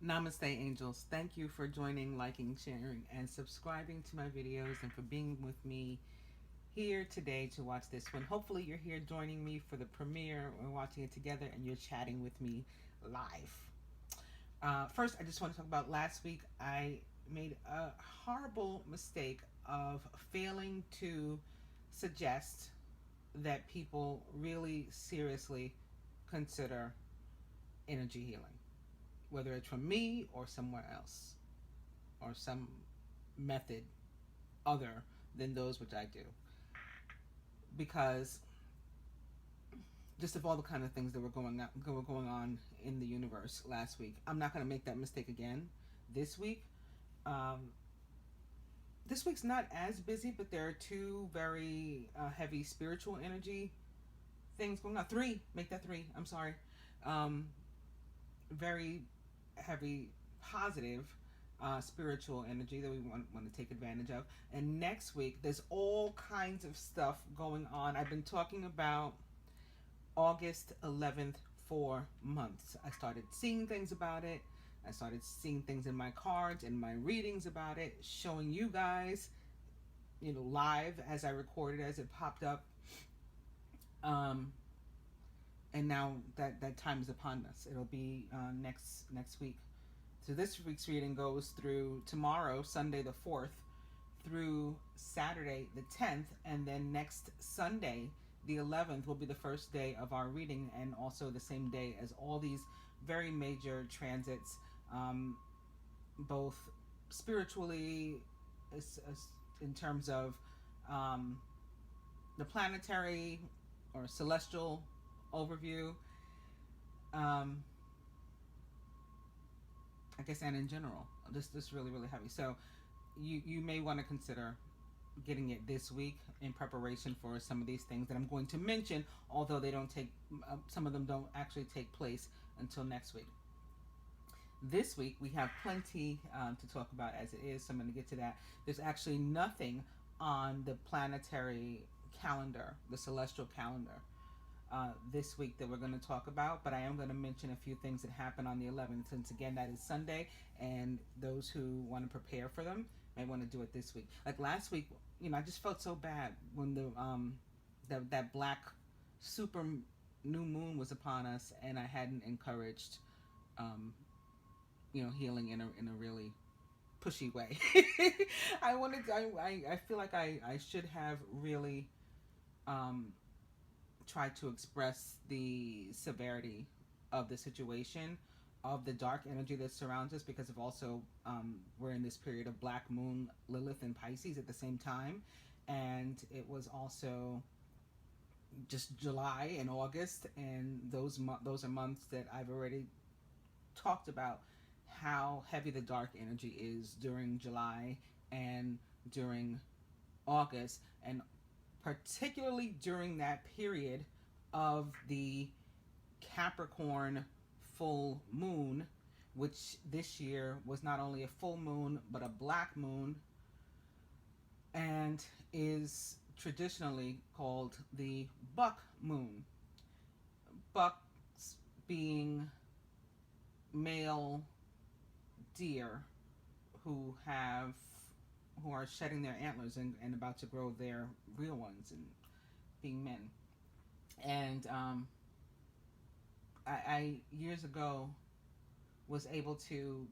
Namaste, angels. Thank you for joining, liking, sharing, and subscribing to my videos and for being with me here today to watch this one. Hopefully, you're here joining me for the premiere. We're watching it together and you're chatting with me live. First, I just want to talk about last week. I made a horrible mistake of failing to suggest that people really seriously consider energy healing, whether it's from me or somewhere else, or some method other than those which I do. Because just of all the kind of things that were going on in the universe last week, I'm not going to make that mistake again this week. Um, this week's not as busy, but there are two very heavy spiritual energy things going on. Three, make that three. I'm sorry. Um, very heavy positive spiritual energy that we want to take advantage of. And next week, there's all kinds of stuff going on. I've been talking about August 11th for months. I started seeing things about it. I started seeing things in my cards and my readings about it, showing you guys, live as I recorded, as it popped up. Um, and now that time is upon us. It'll be next week. So this week's reading goes through tomorrow, Sunday the 4th, through Saturday the 10th, and then next Sunday the 11th will be the first day of our reading, and also the same day as all these very major transits, both spiritually, in terms of the planetary or celestial overview, I guess, and in general, this really heavy. So you may want to consider getting it this week in preparation for some of these things that I'm going to mention, although they don't take, some of them don't actually take place until next week. This week we have plenty to talk about as it is, so I'm going to get to that. There's actually nothing on the planetary calendar, the celestial calendar, this week that we're going to talk about, but I am going to mention a few things that happen on the 11th, since again that is Sunday, and those who want to prepare for them may want to do it this week. Like last week, I just felt so bad when that black super new moon was upon us, and I hadn't encouraged healing in a really pushy way. I feel like I should have really tried to express the severity of the situation, of the dark energy that surrounds us, because of also we're in this period of black moon, Lilith, and Pisces at the same time, and it was also just July and August, and those are months that I've already talked about how heavy the dark energy is during July and during August, and particularly during that period of the Capricorn full moon, which this year was not only a full moon but a black moon, and is traditionally called the buck moon. Bucks being male deer who are shedding their antlers and about to grow their real ones and being men. And I years ago was able to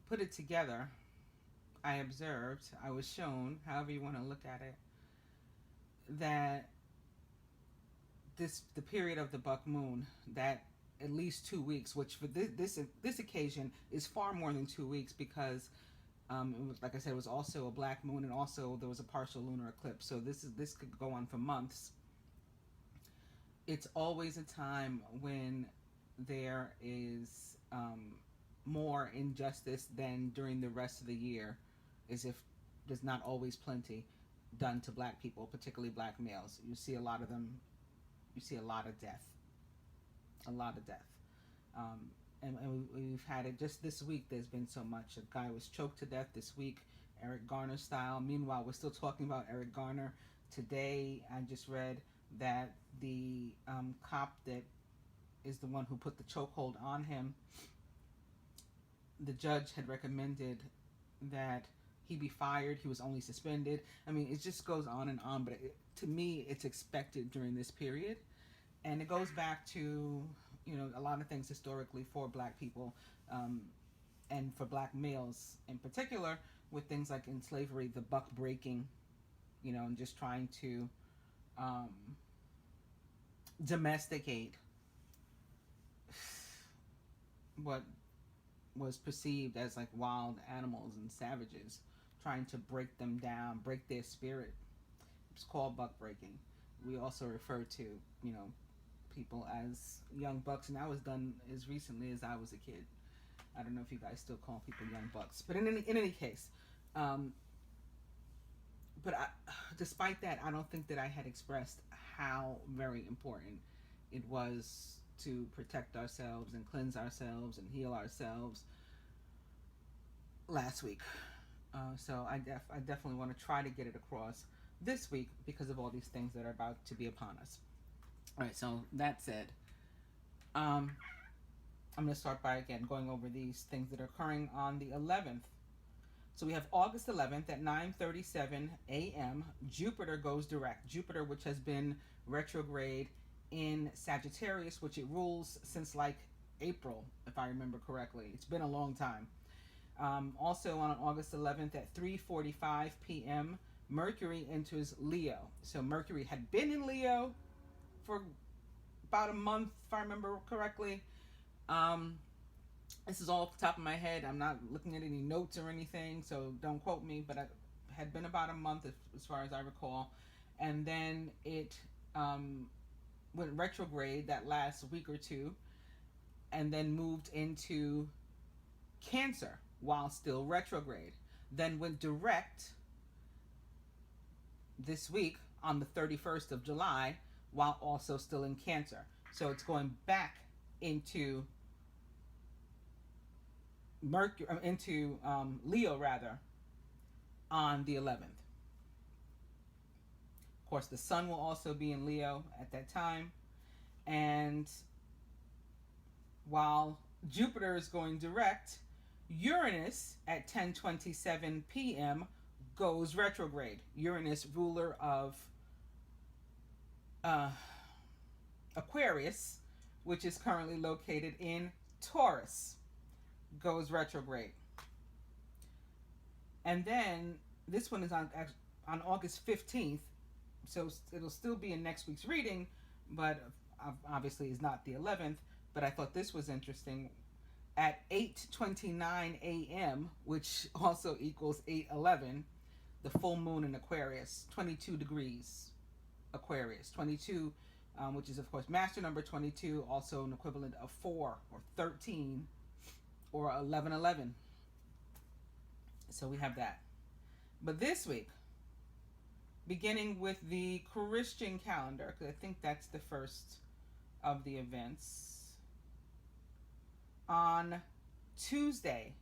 put it together. I was shown, however you want to look at it, that the period of the buck moon, that at least 2 weeks, which for this occasion is far more than 2 weeks, because it was, like I said, it was also a black moon, and also there was a partial lunar eclipse. So this could go on for months. It's always a time when there is more injustice than during the rest of the year, as if there's not always plenty done to black people, particularly black males. You see a lot of them. You see a lot of death. And we've had it just this week. There's been so much. A guy was choked to death this week, Eric Garner style. Meanwhile, we're still talking about Eric Garner. Today, I just read that the cop that is the one who put the chokehold on him. The judge had recommended that he be fired. He was only suspended. I mean, it just goes on and on, but to me, it's expected during this period. And it goes back to, a lot of things historically for black people, and for black males in particular, with things like in slavery, the buck breaking, and just trying to domesticate what was perceived as like wild animals and savages, trying to break them down, break their spirit. It's called buck breaking. We also refer to, people as young bucks, and that was done as recently as I was a kid. I don't know if you guys still call people young bucks, but in any case, despite that, I don't think that I had expressed how very important it was to protect ourselves and cleanse ourselves and heal ourselves last week. So I definitely want to try to get it across this week because of all these things that are about to be upon us. All right, so that said, I'm going to start by, again, going over these things that are occurring on the 11th. So we have August 11th at 9:37 a.m. Jupiter goes direct. Jupiter, which has been retrograde in Sagittarius, which it rules since like April, if I remember correctly. It's been a long time. Also on August 11th at 3:45 p.m., Mercury enters Leo. So Mercury had been in Leo for about a month, if I remember correctly. This is all off the top of my head. I'm not looking at any notes or anything, so don't quote me, but it had been about a month as far as I recall. And then it went retrograde that last week or two, and then moved into Cancer while still retrograde. Then went direct this week on the 31st of July while also still in Cancer. So it's going back into Leo rather on the 11th. Of course, the sun will also be in Leo at that time. And while Jupiter is going direct, Uranus at 10:27 p.m. goes retrograde. Uranus, ruler of Aquarius, which is currently located in Taurus, goes retrograde. And then this one is on August 15th, so it'll still be in next week's reading, but obviously is not the 11th. But I thought this was interesting. At 8:29 a.m., which also equals 8:11, the full moon in Aquarius, 22 degrees Aquarius, 22, which is of course master number 22, also an equivalent of 4 or 13 or 1111. So we have that. But this week, beginning with the Christian calendar, because I think that's the first of the events, on Tuesday,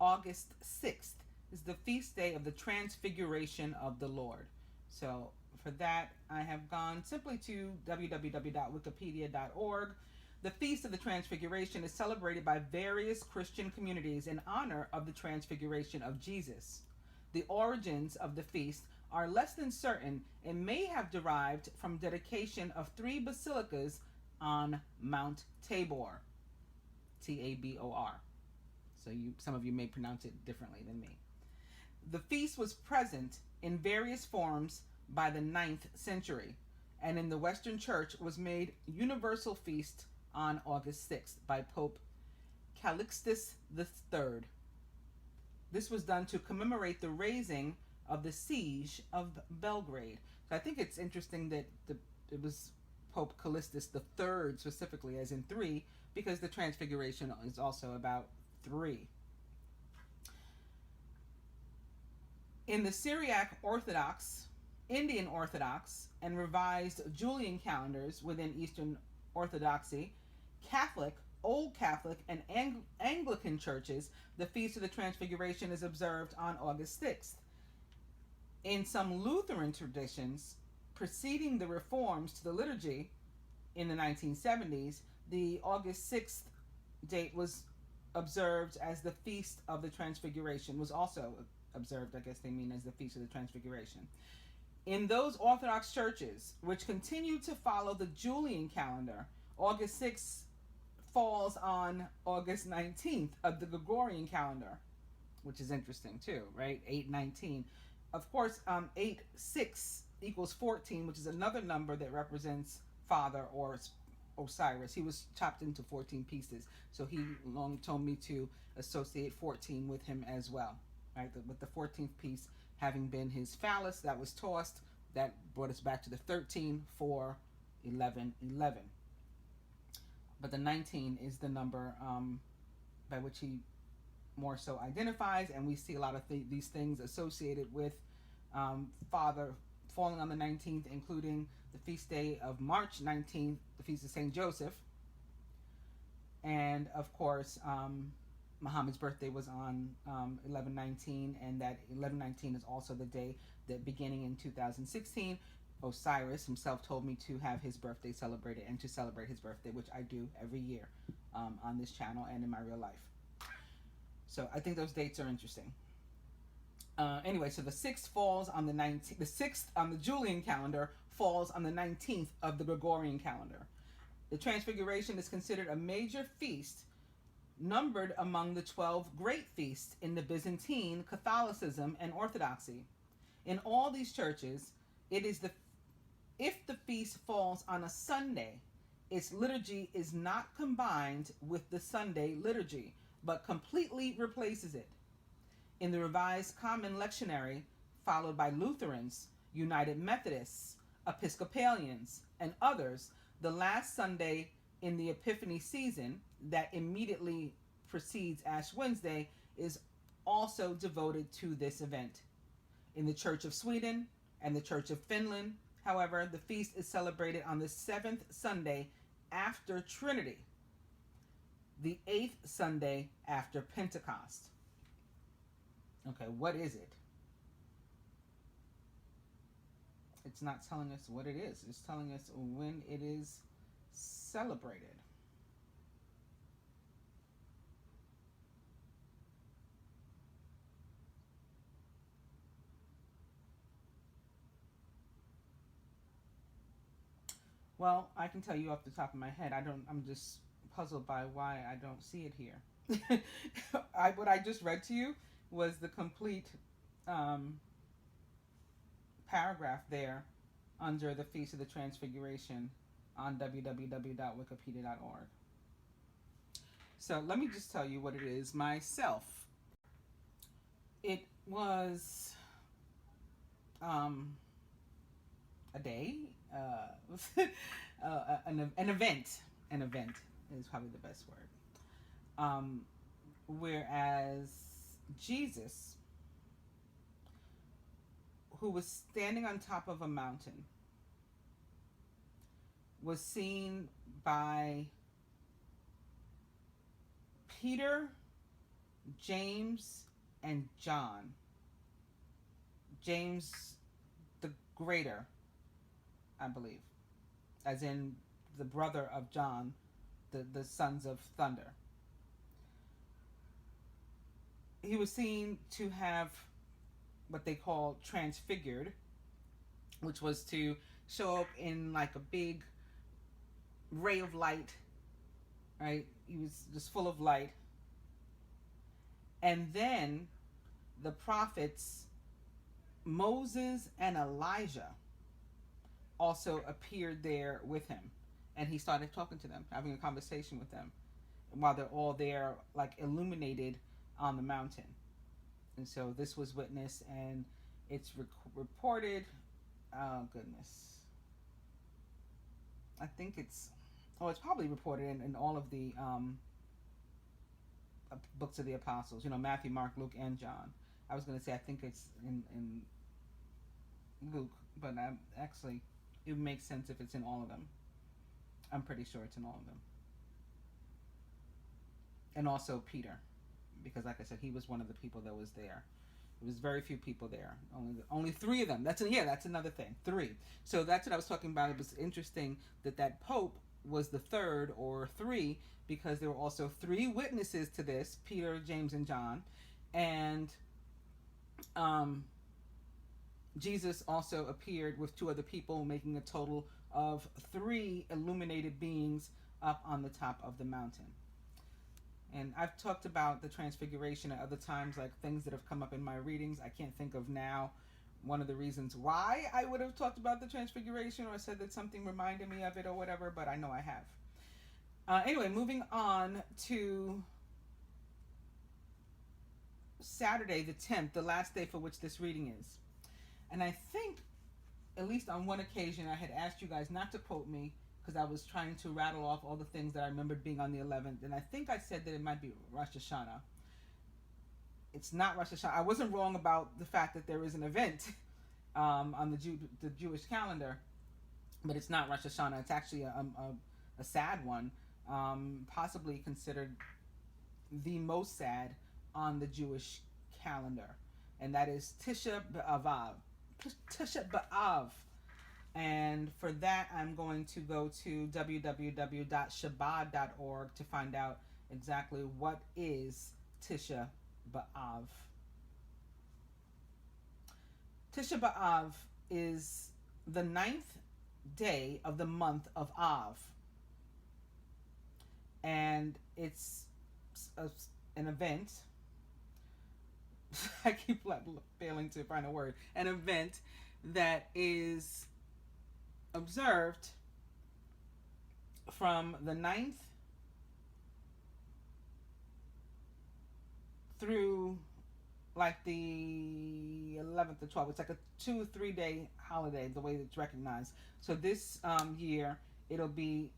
August 6th, is the feast day of the Transfiguration of the Lord. So for that, I have gone simply to www.wikipedia.org. The Feast of the Transfiguration is celebrated by various Christian communities in honor of the Transfiguration of Jesus. The origins of the feast are less than certain and may have derived from dedication of 3 basilicas on Mount Tabor, Tabor. So some of you may pronounce it differently than me. The feast was present in various forms by the 9th century, and in the Western Church was made universal feast on August 6th by Pope Calixtus III. This was done to commemorate the raising of the siege of Belgrade. So I think it's interesting that it was Pope Calixtus III specifically, as in 3, because the Transfiguration is also about 3. In the Syriac Orthodox, Indian Orthodox, and revised Julian calendars within Eastern Orthodoxy, Catholic, Old Catholic, and Anglican churches, the Feast of the Transfiguration is observed on August 6th. In some Lutheran traditions, preceding the reforms to the liturgy, in the 1970s, the August 6th date was observed as the Feast of the Transfiguration, was also observed, I guess they mean, as the Feast of the Transfiguration. In those Orthodox churches which continue to follow the Julian calendar, August 6th falls on August 19th of the Gregorian calendar, which is interesting too, right? 8/19. Of course, 8/6 equals 14, which is another number that represents Father or Osiris. He was chopped into 14 pieces, so he long told me to associate 14 with him as well, right? With the 14th piece having been his phallus that was tossed, that brought us back to the 13, 4, 11, 11. But the 19 is the number by which he more so identifies, and we see a lot of these things associated with Father falling on the 19th, including the feast day of March 19th, the feast of St. Joseph. And of course, Muhammad's birthday was on 11/19, and that 11/19 is also the day that, beginning in 2016, Osiris himself told me to have his birthday celebrated, and to celebrate his birthday, which I do every year on this channel and in my real life. So I think those dates are interesting. Anyway, so the 6th falls on the 19th. The 6th on the Julian calendar falls on the 19th of the Gregorian calendar. The Transfiguration is considered a major feast, numbered among the 12 great feasts in the Byzantine, Catholicism, and Orthodoxy. In all these churches, if the feast falls on a Sunday, its liturgy is not combined with the Sunday liturgy, but completely replaces it. In the Revised Common Lectionary, followed by Lutherans, United Methodists, Episcopalians, and others, the last Sunday in the Epiphany season that immediately precedes Ash Wednesday is also devoted to this event. In the Church of Sweden and the Church of Finland, however, the feast is celebrated on the 7th Sunday after Trinity, the 8th Sunday after Pentecost. Okay, what is it? It's not telling us what it is. It's telling us when it is celebrated. Well, I can tell you off the top of my head. I'm just puzzled by why I don't see it here. What I just read to you was the complete paragraph there under the Feast of the Transfiguration on www.wikipedia.org. So let me just tell you what it is myself. It was a day, an event. An event is probably the best word. Whereas Jesus, who was standing on top of a mountain, was seen by Peter, James, and John. James the Greater, I believe, as in the brother of John, the sons of thunder. He was seen to have what they call transfigured, which was to show up in like a big ray of light, right? He was just full of light. And then the prophets Moses and Elijah also appeared there with him, and he started talking to them, having a conversation with them, while they're all there, like illuminated on the mountain. And so this was witnessed, and it's reported. Oh goodness, I think it's probably reported in all of the books of the apostles. Matthew, Mark, Luke, and John. I was going to say I think it's in Luke, but actually it makes sense if it's in all of them. I'm pretty sure it's in all of them. And also Peter, because like I said, he was one of the people that was there. There was very few people there. Only three of them. That's another thing. Three. So that's what I was talking about. It was interesting that Pope was the third, or three, because there were also three witnesses to this: Peter, James, and John. And Jesus also appeared with two other people, making a total of three illuminated beings up on the top of the mountain. And I've talked about the Transfiguration at other times, like things that have come up in my readings. I can't think of now one of the reasons why I would have talked about the Transfiguration, or said that something reminded me of it or whatever, but I know I have. Anyway, moving on to Saturday the 10th, the last day for which this reading is. And I think, at least on one occasion, I had asked you guys not to quote me, because I was trying to rattle off all the things that I remembered being on the 11th. And I think I said that it might be Rosh Hashanah. It's not Rosh Hashanah. I wasn't wrong about the fact that there is an event on the Jewish calendar, but it's not Rosh Hashanah. It's actually a sad one, possibly considered the most sad on the Jewish calendar. And that is Tisha B'Av. Tisha B'Av. And for that, I'm going to go to www.shabbat.org to find out exactly what is Tisha B'Av. Tisha B'Av is the 9th day of the month of Av. And it's an event. I keep failing to find a word. An event that is observed from the 9th through like the 11th or 12th. It's like a 2-3 day holiday, the way it's recognized. So this year, it'll be,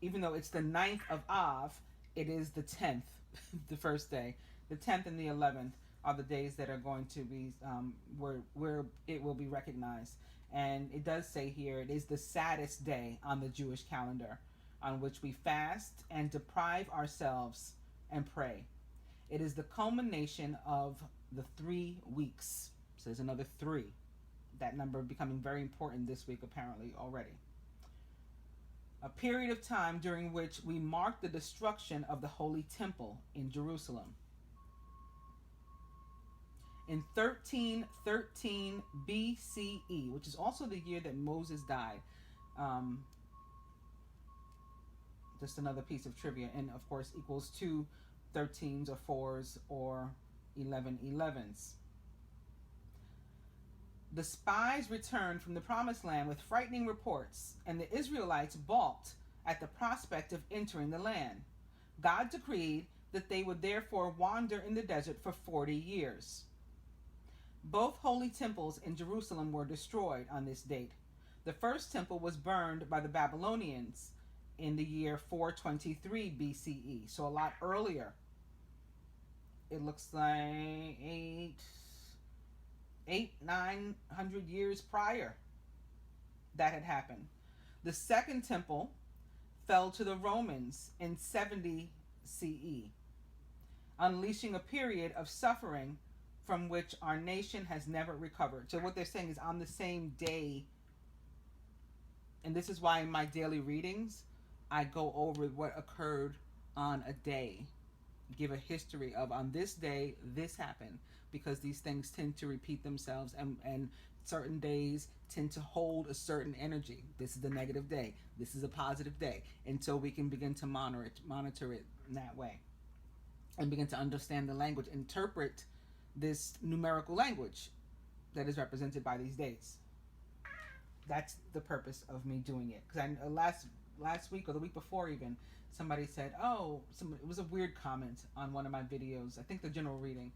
even though it's the 9th of Av, it is the 10th, the first day. The 10th and the 11th are the days that are going to be where it will be recognized. And it does say here, it is the saddest day on the Jewish calendar, on which we fast and deprive ourselves and pray. It is the culmination of the 3 weeks. So there's another 3. That number becoming very important this week, apparently, already. A period of time during which we mark the destruction of the Holy Temple in Jerusalem. In 1313 BCE, which is also the year that Moses died. Just another piece of trivia. And of course equals 2 13s or 4s or 11 11s. The spies returned from the Promised Land with frightening reports, and the Israelites balked at the prospect of entering the land. God decreed that they would therefore wander in the desert for 40 years. Both holy temples in Jerusalem were destroyed on this date. The first temple was burned by the Babylonians in the year 423 BCE, so a lot earlier. It looks like 900 years prior that had happened. The second temple fell to the Romans in 70 CE, unleashing a period of suffering from which our nation has never recovered. So what they're saying is on the same day, and this is why in my daily readings, I go over what occurred on a day, give a history of on this day, this happened, because these things tend to repeat themselves, and certain days tend to hold a certain energy. This is the negative day. This is a positive day. And so we can begin to monitor it in that way, and begin to understand the language, interpret this numerical language that is represented by these dates. That's the purpose of me doing it. Because last week or the week before even, somebody said, it was a weird comment on one of my videos. I think the general reading.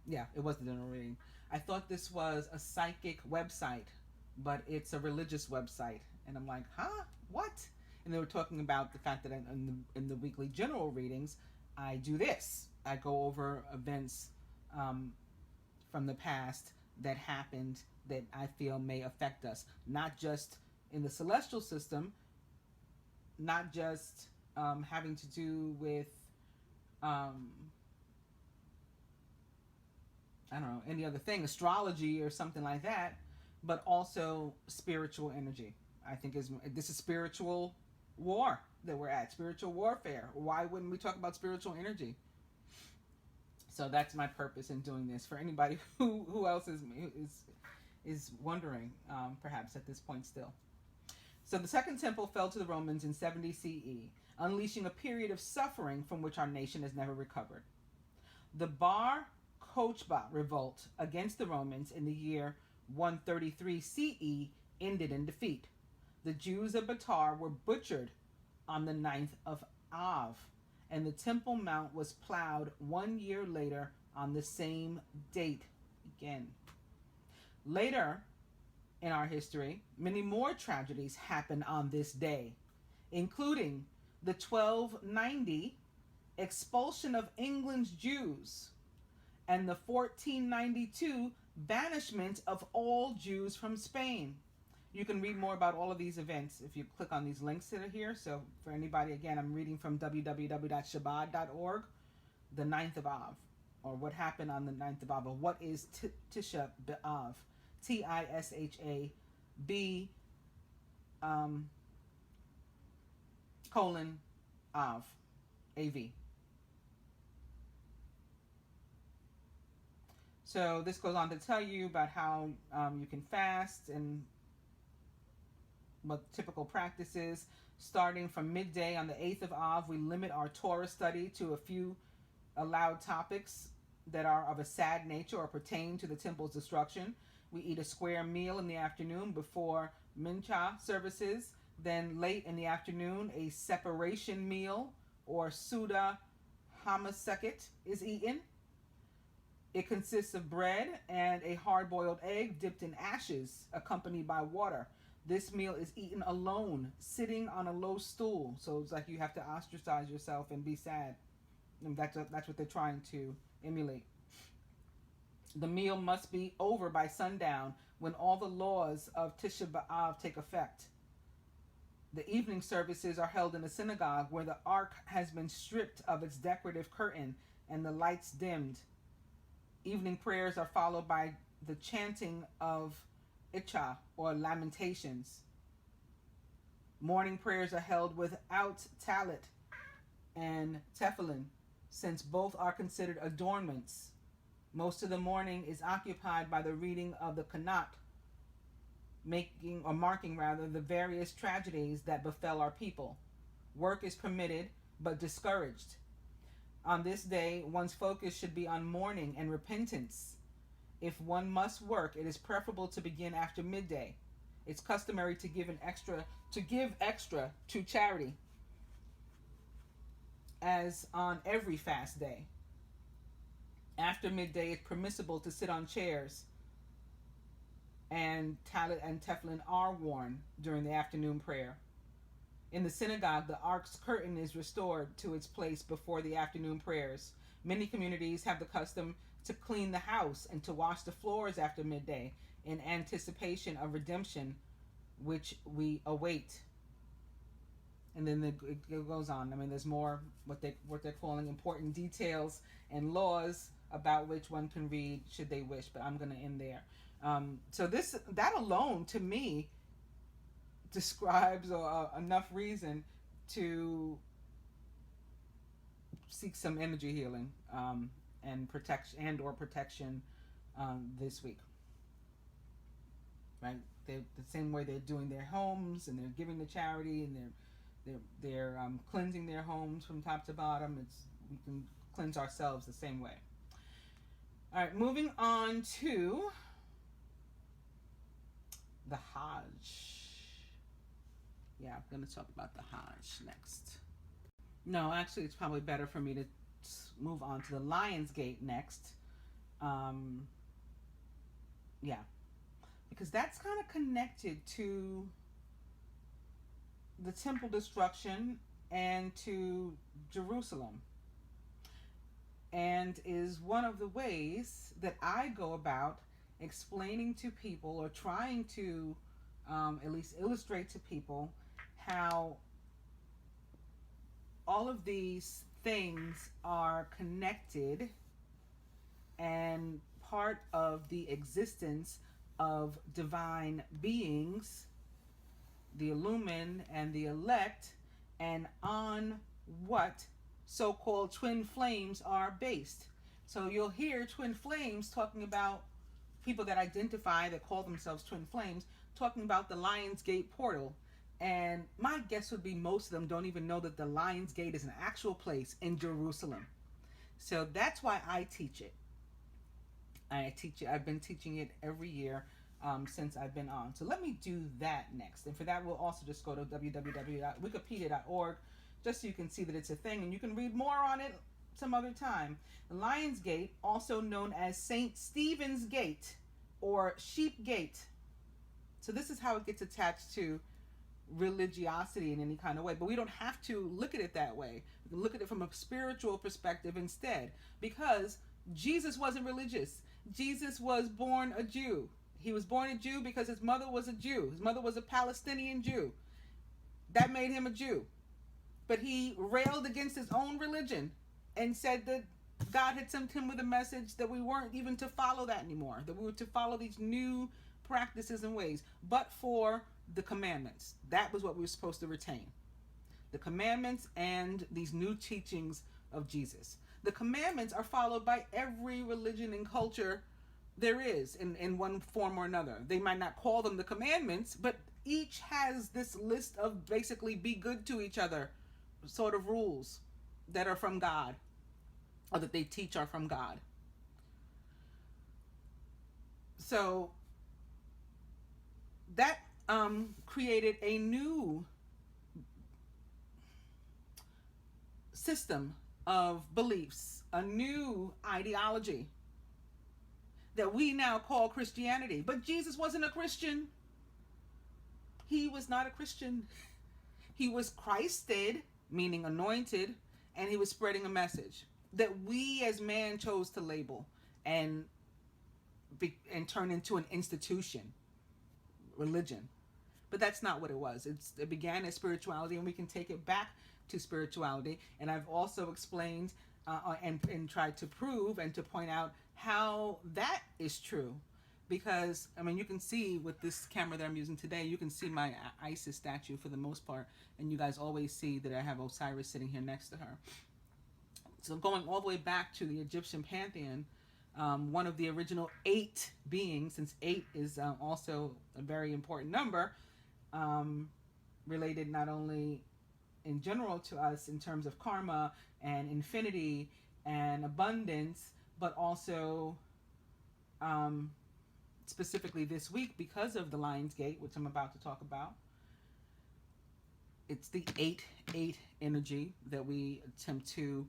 Yeah, it was the general reading. I thought this was a psychic website, but it's a religious website. And I'm like, huh? What? And they were talking about the fact that in the weekly general readings, I do this. I go over events from the past that happened that I feel may affect us, not just in the celestial system, not just having to do with I don't know, any other thing, astrology or something like that, but also spiritual energy. I think this is spiritual war that we're at, spiritual warfare. Why wouldn't we talk about spiritual energy? So that's my purpose in doing this. For anybody who else is wondering, perhaps at this point still. So the Second Temple fell to the Romans in 70 CE, unleashing a period of suffering from which our nation has never recovered. The Bar Kokhba revolt against the Romans in the year 133 CE ended in defeat. The Jews of Batar were butchered on the 9th of Av, and the Temple Mount was plowed 1 year later on the same date again. Later in our history, many more tragedies happened on this day, including the 1290 expulsion of England's Jews and the 1492 banishment of all Jews from Spain. You can read more about all of these events if you click on these links that are here. So for anybody, again, I'm reading from www.shabbat.org, the 9th of Av, or what happened on the 9th of Av, or what is Tisha B'Av, T-I-S-H-A-B colon Av, A-V. So this goes on to tell you about how you can fast and what typical practices. Starting from midday on the 8th of Av, we limit our Torah study to a few allowed topics that are of a sad nature or pertain to the temple's destruction. We eat a square meal in the afternoon before mincha services. Then late in the afternoon, a separation meal or Suda Hamaseket is eaten. It consists of bread and a hard-boiled egg dipped in ashes, accompanied by water. This meal is eaten alone, sitting on a low stool. So it's like you have to ostracize yourself and be sad. And that's what they're trying to emulate. The meal must be over by sundown, when all the laws of Tisha B'Av take effect. The evening services are held in a synagogue where the ark has been stripped of its decorative curtain and the lights dimmed. Evening prayers are followed by the chanting of Itcha, or lamentations. Morning prayers are held without talit and tefillin, since both are considered adornments. Most of the morning is occupied by the reading of the Kanat, marking the various tragedies that befell our people. Work is permitted, but discouraged. On this day, one's focus should be on mourning and repentance. If one must work, it is preferable to begin after midday. It's customary to give extra to charity, as on every fast day. After midday, it's permissible to sit on chairs, and talit and tefillin are worn during the afternoon prayer. In the synagogue, the ark's curtain is restored to its place before the afternoon prayers. Many communities have the custom to clean the house and to wash the floors after midday in anticipation of redemption, which we await. And then it goes on. I mean, there's more what they're calling important details and laws about which one can read should they wish, but I'm going to end there. So that alone to me describes enough reason to seek some energy healing and protection this week. Right? They're the same way they're doing their homes and they're giving to charity and they're cleansing their homes from top to bottom. We can cleanse ourselves the same way. All right, moving on to the Hajj. Yeah, I'm going to talk about the Hajj next. No, actually, it's probably better for me to move on to the lionsgate next. Yeah, because that's kind of connected to the temple destruction and to Jerusalem, and is one of the ways that I go about explaining to people, or trying to at least illustrate to people, how all of these things are connected and part of the existence of divine beings, the illumined and the elect, and on what so-called twin flames are based. So you'll hear twin flames talking about people that identify, that call themselves twin flames, talking about the lionsgate portal. And my guess would be most of them don't even know that the lionsgate is an actual place in Jerusalem. So that's why I teach it. I've been teaching it every year since I've been on. So let me do that next. And for that, we'll also just go to www.wikipedia.org just so you can see that it's a thing. And you can read more on it some other time. The Lionsgate, also known as St. Stephen's Gate or Sheep Gate. So this is how it gets attached to religiosity in any kind of way. But we don't have to look at it that way. We can look at it from a spiritual perspective instead. Because Jesus wasn't religious. Jesus was born a Jew. He was born a Jew because his mother was a Jew. His mother was a Palestinian Jew. That made him a Jew. But he railed against his own religion and said that God had sent him with a message that we weren't even to follow that anymore, that we were to follow these new practices and ways, but for the commandments. That was what we were supposed to retain. The commandments and these new teachings of Jesus. The commandments are followed by every religion and culture there is in one form or another. They might not call them the commandments, but each has this list of basically be good to each other sort of rules that are from God, or that they teach are from God. So that created a new system of beliefs, a new ideology that we now call Christianity. But Jesus wasn't a Christian. He was not a Christian. He was Christed, meaning anointed, and he was spreading a message that we as man chose to label and turn into an institution, religion. But that's not what it was. It began as spirituality, and we can take it back to spirituality. And I've also explained and tried to prove and to point out how that is true. Because, I mean, you can see with this camera that I'm using today, you can see my Isis statue for the most part. And you guys always see that I have Osiris sitting here next to her. So going all the way back to the Egyptian pantheon, one of the original 8 beings, since 8 is also a very important number, related not only in general to us in terms of karma and infinity and abundance, but also specifically this week because of the Lionsgate, which I'm about to talk about. It's the 8-8 energy that we attempt to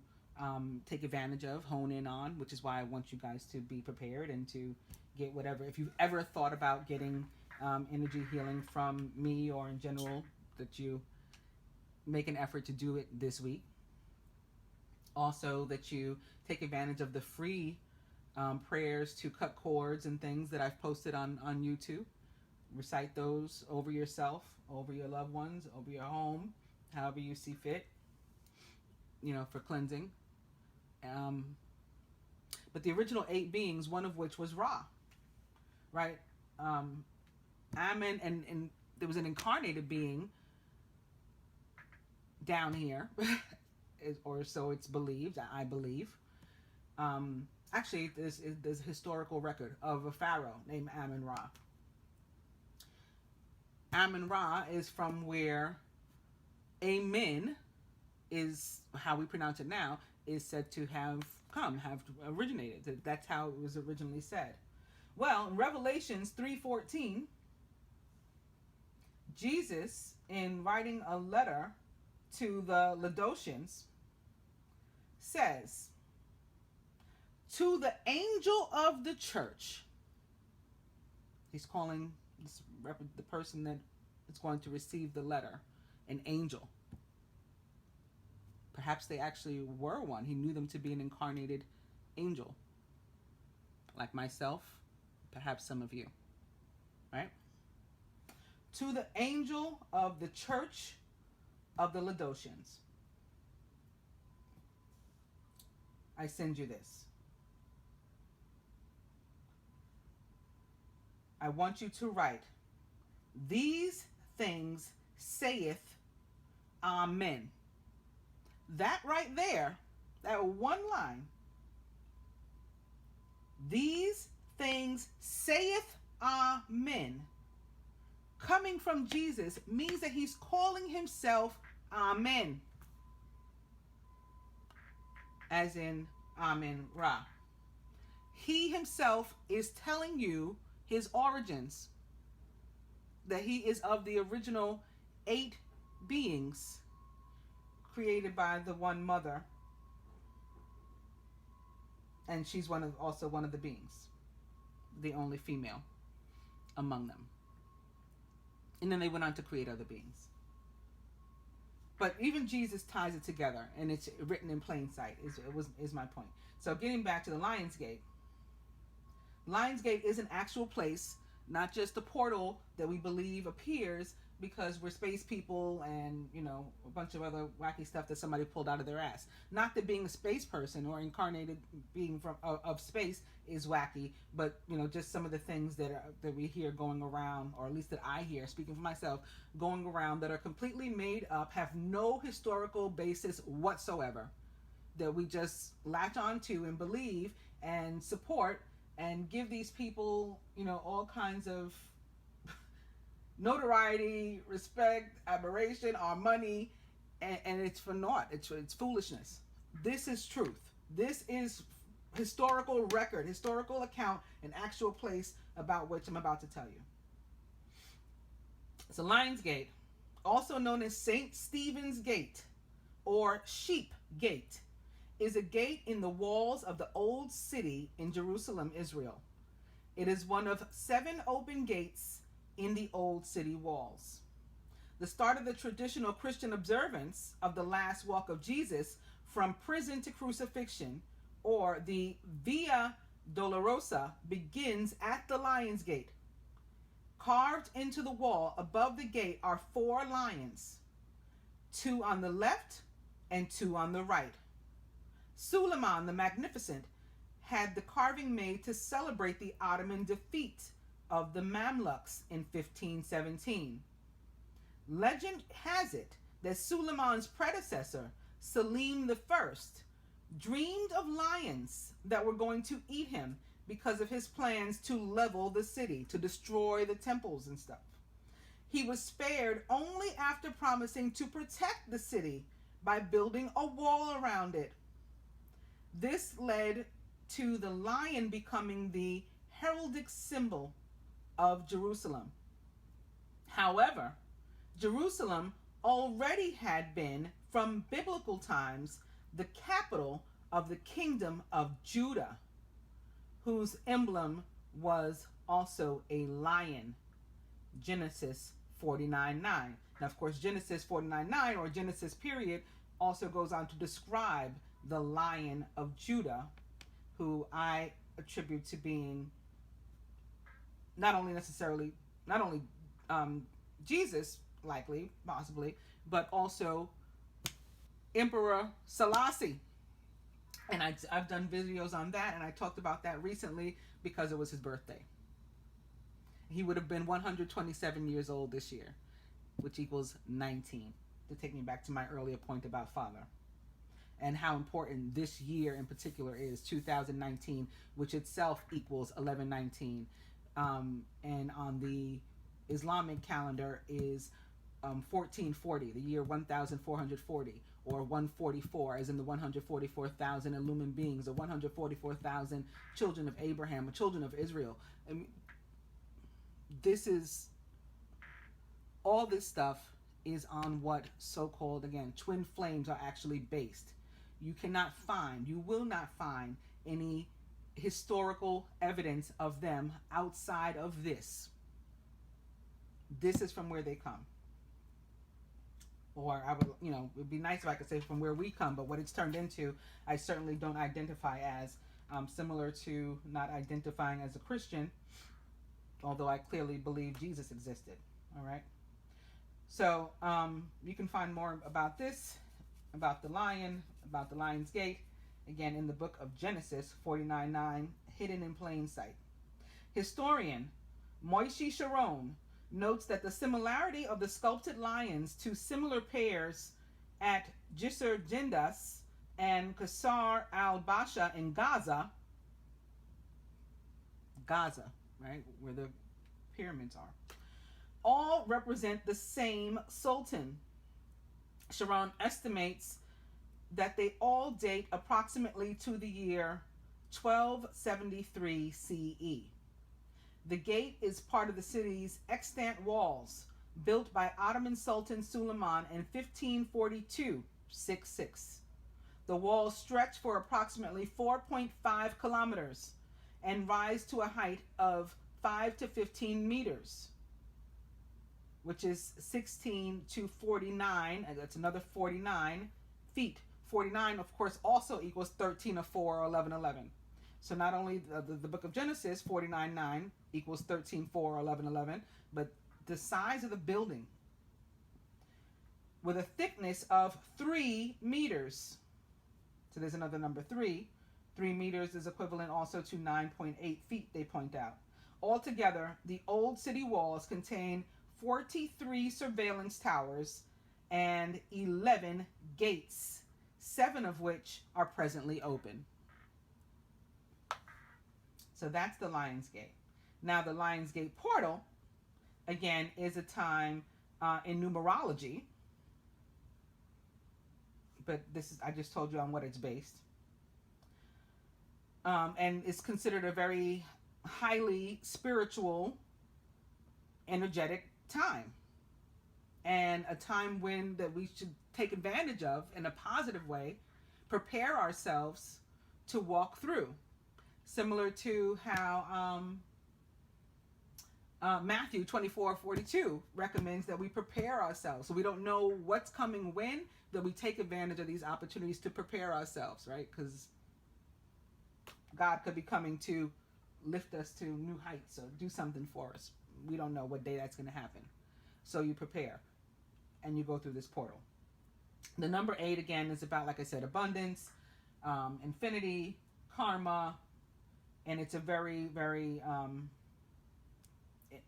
take advantage of, hone in on, which is why I want you guys to be prepared and to get whatever. If you've ever thought about getting energy healing from me or in general, that you make an effort to do it this week. Also, that you take advantage of the free prayers to cut cords and things that I've posted on YouTube. Recite those over yourself, over your loved ones, over your home, however you see fit, for cleansing. But the original 8 beings, one of which was Ra, right? Amen, and there was an incarnated being down here, or so it's believed, I believe. Actually, there's a historical record of a pharaoh named Amun-Ra. Amun-Ra is from where Amen is, how we pronounce it now, is said to have originated. That's how it was originally said. Well, in Revelations 3:14, Jesus, in writing a letter to the Laodiceans, says, to the angel of the church, he's calling the person that is going to receive the letter an angel. Perhaps they actually were one. He knew them to be an incarnated angel, like myself, perhaps some of you, right? To the angel of the church of the Laodiceans, I send you this. I want you to write, these things saith Amen. That right there, that one line, these things saith Amen, coming from Jesus means that he's calling himself Amen, as in Amen Ra. He himself is telling you his origins, that he is of the original 8 beings created by the one mother, and she's also one of the beings, the only female among them. And then they went on to create other beings. But even Jesus ties it together, and it's written in plain sight, is my point. So getting back to the Lionsgate. Lionsgate is an actual place, not just a portal that we believe appears because we're space people and, you know, a bunch of other wacky stuff that somebody pulled out of their ass. Not that being a space person or incarnated being of space is wacky, but, you know, just some of the things that we hear going around, or at least that I hear, speaking for myself, going around that are completely made up, have no historical basis whatsoever, that we just latch on to and believe and support and give these people, you know, all kinds of notoriety, respect, admiration, our money, and it's for naught. It's foolishness. This is truth. This is historical record, historical account, an actual place about which I'm about to tell you. So Lionsgate, also known as St. Stephen's Gate or Sheep Gate, is a gate in the walls of the old city in Jerusalem, Israel. It is one of 7 open gates in the old city walls. The start of the traditional Christian observance of the last walk of Jesus from prison to crucifixion, or the Via Dolorosa, begins at the Lion's Gate. Carved into the wall above the gate are 4 lions, 2 on the left and 2 on the right. Suleiman the Magnificent had the carving made to celebrate the Ottoman defeat of the Mamluks in 1517. Legend has it that Suleiman's predecessor, Selim I, dreamed of lions that were going to eat him because of his plans to level the city, to destroy the temples and stuff. He was spared only after promising to protect the city by building a wall around it. This led to the lion becoming the heraldic symbol of Jerusalem. However, Jerusalem already had been, from biblical times, the capital of the kingdom of Judah, whose emblem was also a lion. Genesis 49:9. Now, of course, Genesis 49:9, or Genesis period, also goes on to describe the Lion of Judah, who I attribute to being not only Jesus, likely, possibly, but also Emperor Selassie. And I've done videos on that, and I talked about that recently because it was his birthday. He would have been 127 years old this year, which equals 19, to take me back to my earlier point about father, and how important this year in particular is, 2019, which itself equals 1119. And on the Islamic calendar is 1440, the year 1440, or 144, as in the 144,000 illumined beings, or 144,000 children of Abraham, or children of Israel. I mean, all this stuff is on what so-called, again, twin flames are actually based. You will not find any historical evidence of them outside of this. This is from where they come. Or I would, it would be nice if I could say from where we come, but what it's turned into, I certainly don't identify as, similar to not identifying as a Christian, although I clearly believe Jesus existed. All right. So you can find more about this, about the lion, about the Lion's Gate, again in the book of Genesis 49:9, hidden in plain sight. Historian Moishi Sharon notes that the similarity of the sculpted lions to similar pairs at Jisr Jindas and Qasr al-Basha in Gaza, right, where the pyramids are, all represent the same sultan. Sharon estimates that they all date approximately to the year 1273 CE. The gate is part of the city's extant walls, built by Ottoman Sultan Suleiman in 1542-66. The walls stretch for approximately 4.5 kilometers and rise to a height of 5 to 15 meters, which is 16 to 49, and that's another 49 feet. 49, of course, also equals 13 of 4 or 11:11. So not only the book of Genesis, 49:9 equals 13:4 or 11:11, but the size of the building with a thickness of 3 meters. So there's another number 3. 3 meters is equivalent also to 9.8 feet, they point out. Altogether, the old city walls contain 43 surveillance towers and 11 gates, 7 of which are presently open. So that's the Lionsgate. Now the Lionsgate portal, again, is a time in numerology, but this is, I just told you on what it's based, and it's considered a very highly spiritual, energetic time, and a time when that we should take advantage of in a positive way, prepare ourselves to walk through. Similar to how Matthew 24:42 recommends that we prepare ourselves. So we don't know what's coming when, that we take advantage of these opportunities to prepare ourselves, right? Because God could be coming to lift us to new heights or do something for us. We don't know what day that's going to happen. So you prepare and you go through this portal. The number 8, again, is about, like I said, abundance, infinity, karma, and it's a very, very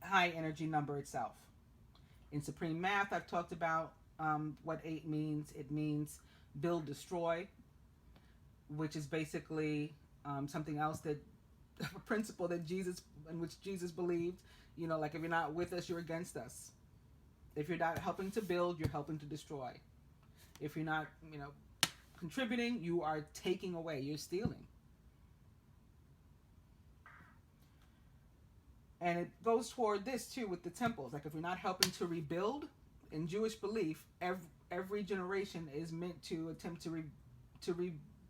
high energy number itself. In supreme math, I've talked about what 8 means. It means build, destroy, which is basically something else, that a principle that Jesus, in which Jesus believed, you know, like if you're not with us, you're against us. If you're not helping to build, you're helping to destroy. If you're not, you know, contributing, you are taking away, you're stealing. And it goes toward this too with the temples. Like if you're not helping to rebuild, in Jewish belief, every generation is meant to attempt to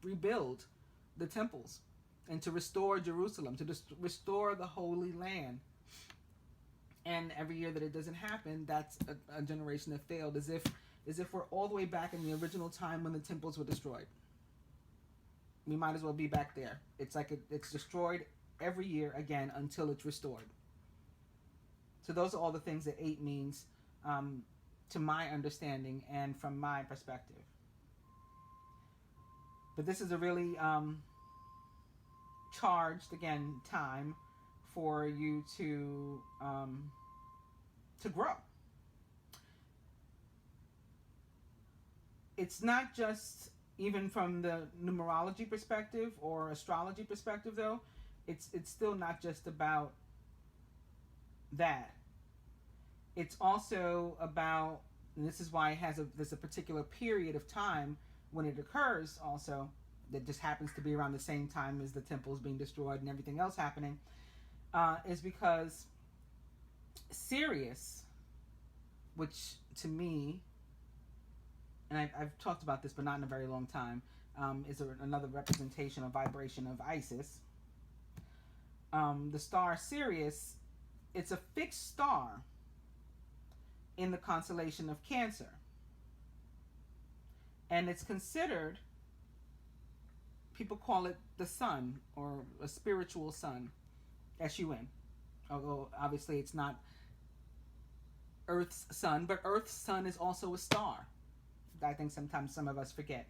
rebuild the temples and to restore Jerusalem, to restore the Holy Land. And every year that it doesn't happen, that's a generation that failed, as if we're all the way back in the original time when the temples were destroyed. We might as well be back there. It's like it's destroyed every year again until it's restored. So those are all the things that 8 means, to my understanding and from my perspective. But this is a really charged, again, time for you to grow. It's not just, even from the numerology perspective or astrology perspective, though, it's still not just about that. It's also about, and this is why it has there's a particular period of time when it occurs also, that just happens to be around the same time as the temples being destroyed and everything else happening, is because Sirius, which to me, and I've talked about this but not in a very long time, is another representation or vibration of Isis. The star Sirius, it's a fixed star in the constellation of Cancer. And it's considered, people call it the sun, or a spiritual sun, S-U-N. Although obviously it's not Earth's sun, but Earth's sun is also a star. I think sometimes some of us forget.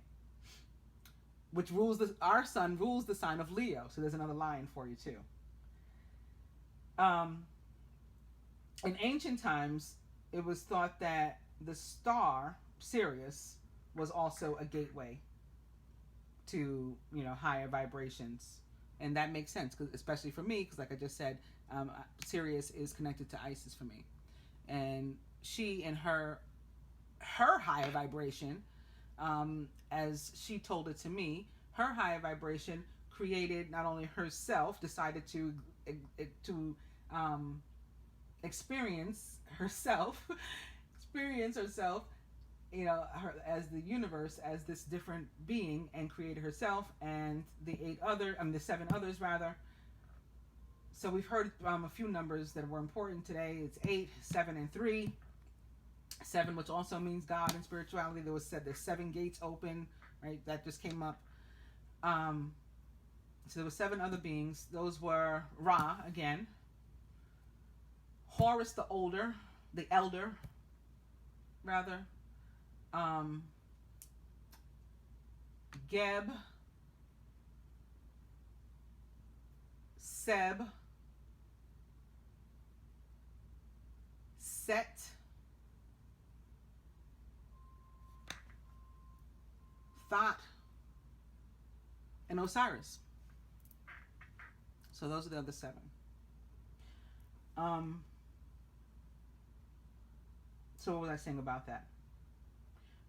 Which rules our sun rules the sign of Leo. So there's another lion for you too. In ancient times, it was thought that the star Sirius was also a gateway to, higher vibrations, and that makes sense, cause especially for me, because like I just said, Sirius is connected to Isis for me, and she and her higher vibration, as she told it to me, her higher vibration created not only herself, decided to um, experience herself, experience herself, her as the universe, as this different being, and created herself and the seven others rather. So we've heard a few numbers that were important today. It's 8, 7, and 3. 7, which also means God and spirituality. There was said there's 7 gates open, right? That just came up. So there were 7 other beings. Those were Ra again, Horus the elder, rather. Geb, Seb, Set, Thot, and Osiris. So those are the other 7. So what was I saying about that?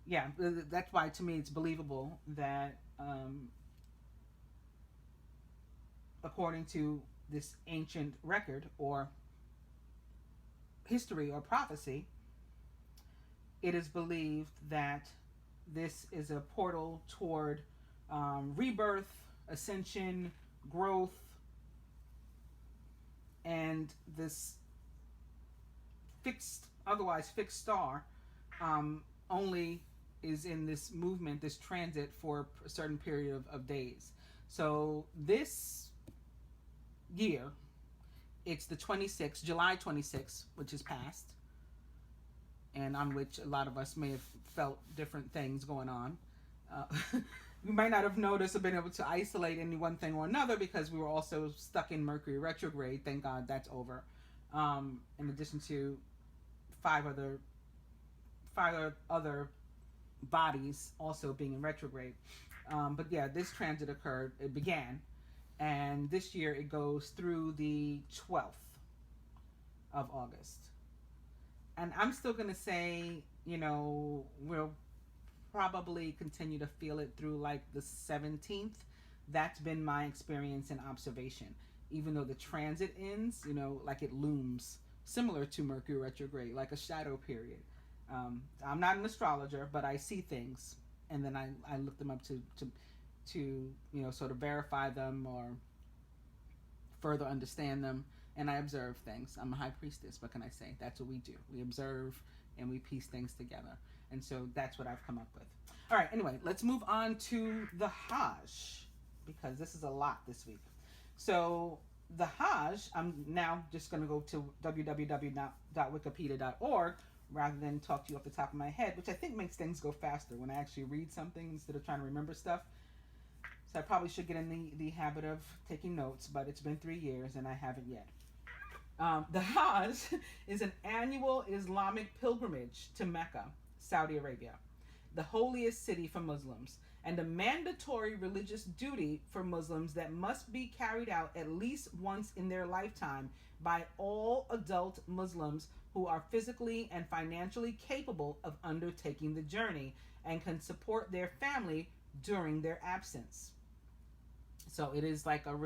Yeah, that's why to me it's believable that according to this ancient record or history or prophecy, it is believed that this is a portal toward rebirth, ascension, growth, and this otherwise fixed star only is in this movement, this transit, for a certain period of days. So this year, it's the 26th, July 26th, which is past, and on which a lot of us may have felt different things going on. We might not have noticed or been able to isolate any one thing or another because we were also stuck in Mercury retrograde. Thank God that's over. In addition to five other bodies also being in retrograde. But yeah, this transit began, and this year it goes through the 12th of August. And I'm still going to say, we'll probably continue to feel it through like the 17th. That's been my experience and observation. Even though the transit ends, like it looms, similar to Mercury retrograde, like a shadow period. I'm not an astrologer, but I see things, and then I look them up to sort of verify them or further understand them, and I observe things. I'm a high priestess. What can I say? That's what we do. We observe and we piece things together, and so that's what I've come up with. All right. Anyway, let's move on to the Hajj, because this is a lot this week. So the Hajj, I'm now just going to go to www.wikipedia.org rather than talk to you off the top of my head, which I think makes things go faster when I actually read something instead of trying to remember stuff. So I probably should get in the habit of taking notes, but it's been 3 years and I haven't yet. The Hajj is an annual Islamic pilgrimage to Mecca, Saudi Arabia, the holiest city for Muslims, and a mandatory religious duty for Muslims that must be carried out at least once in their lifetime by all adult Muslims who are physically and financially capable of undertaking the journey and can support their family during their absence. So it is like a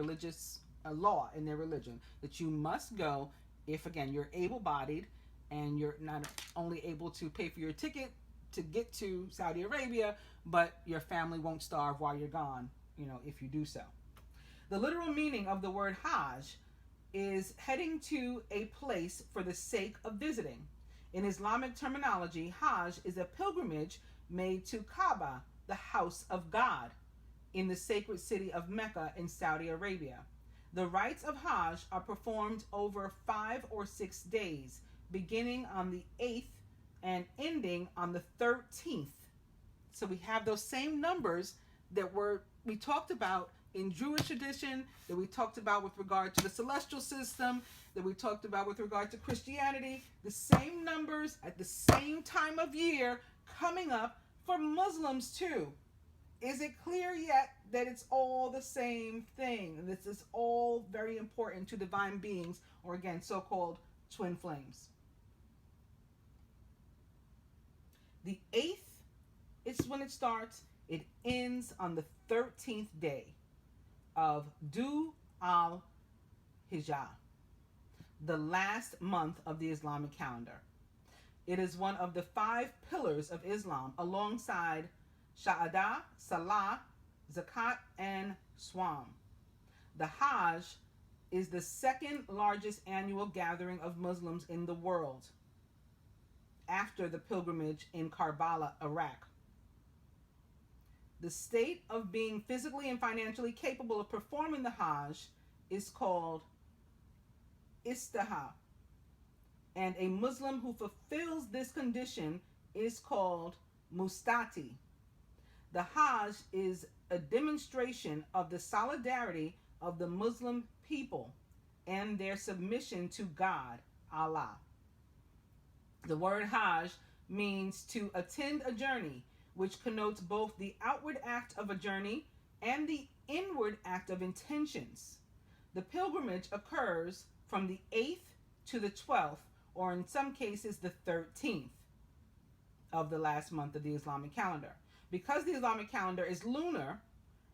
law in their religion that you must go if, again, you're able-bodied and you're not only able to pay for your ticket to get to Saudi Arabia, but your family won't starve while you're gone, if you do so. The literal meaning of the word Hajj is heading to a place for the sake of visiting. In Islamic terminology, Hajj is a pilgrimage made to Kaaba, the house of God, in the sacred city of Mecca in Saudi Arabia. The rites of Hajj are performed over 5 or 6 days, beginning on the 8th and ending on the 13th. So we have those same numbers that we talked about in Jewish tradition, that we talked about with regard to the celestial system, that we talked about with regard to Christianity, the same numbers at the same time of year coming up for Muslims too. Is it clear yet that it's all the same thing? And this is all very important to divine beings, or again, so-called twin flames. The 8th is when it starts. It ends on the 13th day of Dhu al-Hijjah, the last month of the Islamic calendar. It is one of the 5 pillars of Islam, alongside Shahadah, Salah, Zakat, and Swam. The Hajj is the second largest annual gathering of Muslims in the world, after the pilgrimage in Karbala, Iraq. The state of being physically and financially capable of performing the Hajj is called istiha, and a Muslim who fulfills this condition is called mustati. The Hajj is a demonstration of the solidarity of the Muslim people and their submission to God, Allah. The word Hajj means to attend a journey, which connotes both the outward act of a journey and the inward act of intentions. The pilgrimage occurs from the 8th to the 12th, or in some cases the 13th of the last month of the Islamic calendar. Because the Islamic calendar is lunar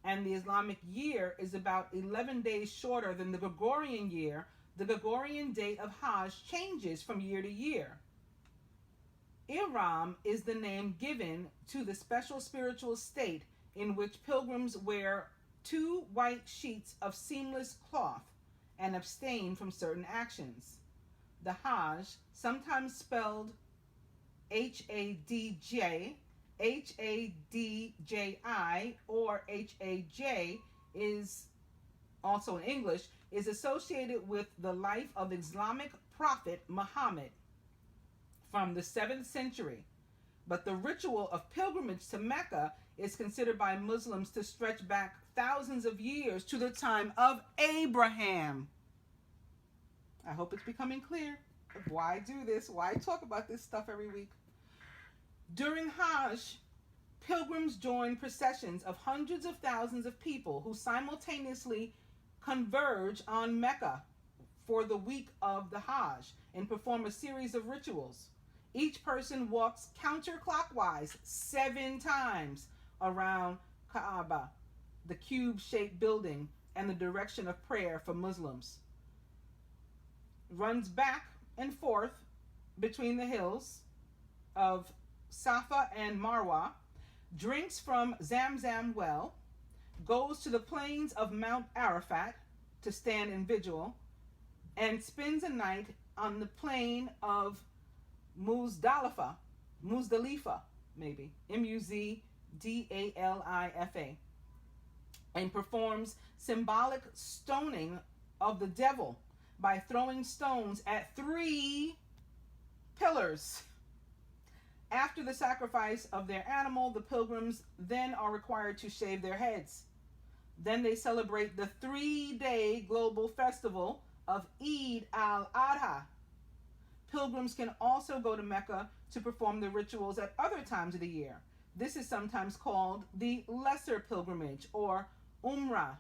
and the Islamic year is about 11 days shorter than the Gregorian year, the Gregorian date of Hajj changes from year to year. Ihram is the name given to the special spiritual state in which pilgrims wear 2 white sheets of seamless cloth and abstain from certain actions. The Hajj, sometimes spelled H-A-D-J, H-A-D-J-I, or H-A-J, is also in English, is associated with the life of Islamic prophet Muhammad from the 7th century. But the ritual of pilgrimage to Mecca is considered by Muslims to stretch back thousands of years to the time of Abraham. I hope it's becoming clear of why I do this, why I talk about this stuff every week. During Hajj, pilgrims join processions of hundreds of thousands of people who simultaneously converge on Mecca for the week of the Hajj and perform a series of rituals. Each person walks counterclockwise 7 times around Kaaba, the cube-shaped building and the direction of prayer for Muslims. Runs back and forth between the hills of Safa and Marwa, drinks from Zamzam well, goes to the plains of Mount Arafat to stand in vigil, and spends a night on the plain of Muzdalifa, maybe, Muzdalifa, and performs symbolic stoning of the devil by throwing stones at 3 pillars. After the sacrifice of their animal, the pilgrims then are required to shave their heads. Then they celebrate the 3-day global festival of Eid al-Adha. Pilgrims can also go to Mecca to perform the rituals at other times of the year. This is sometimes called the lesser pilgrimage, or Umrah.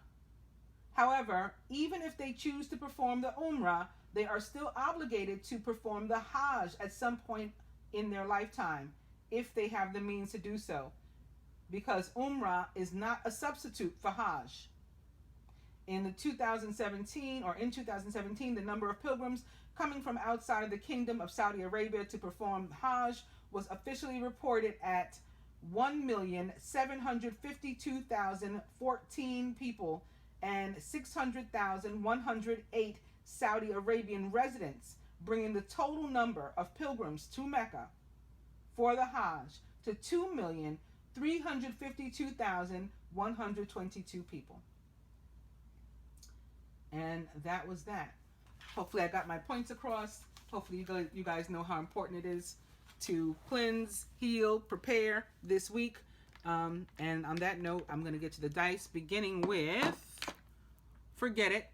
However, even if they choose to perform the Umrah, they are still obligated to perform the Hajj at some point in their lifetime, if they have the means to do so, because Umrah is not a substitute for Hajj. In 2017, the number of pilgrims coming from outside of the Kingdom of Saudi Arabia to perform Hajj was officially reported at 1,752,014 people and 600,108 Saudi Arabian residents, bringing the total number of pilgrims to Mecca for the Hajj to 2,352,122 people. And that was that. Hopefully I got my points across. Hopefully you guys know how important it is to cleanse, heal, prepare this week. And on that note, I'm going to get to the dice, beginning with Forget It.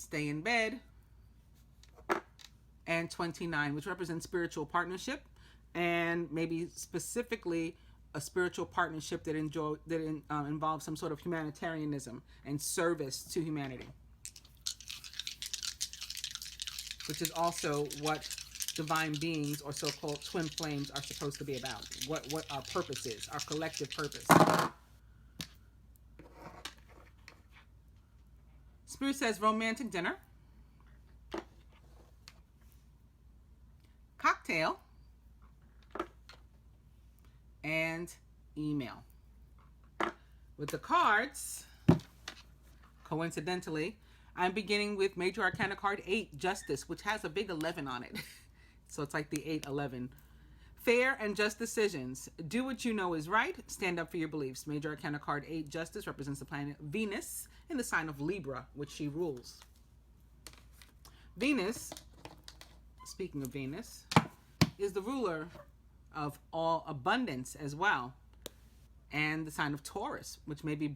stay in bed. And 29, which represents spiritual partnership, and maybe specifically a spiritual partnership that involves some sort of humanitarianism and service to humanity, which is also what divine beings or so-called twin flames are supposed to be about. What our purpose is, our collective purpose. Spirit says romantic dinner, cocktail, and email. With the cards, coincidentally, I'm beginning with Major Arcana card 8, Justice, which has a big 11 on it. So it's like the 8-11. Fair and just decisions. Do what you know is right. Stand up for your beliefs. Major Arcana card 8, Justice, represents the planet Venus in the sign of Libra, which she rules. Venus, speaking of Venus, is the ruler of all abundance as well, and the sign of Taurus, which may be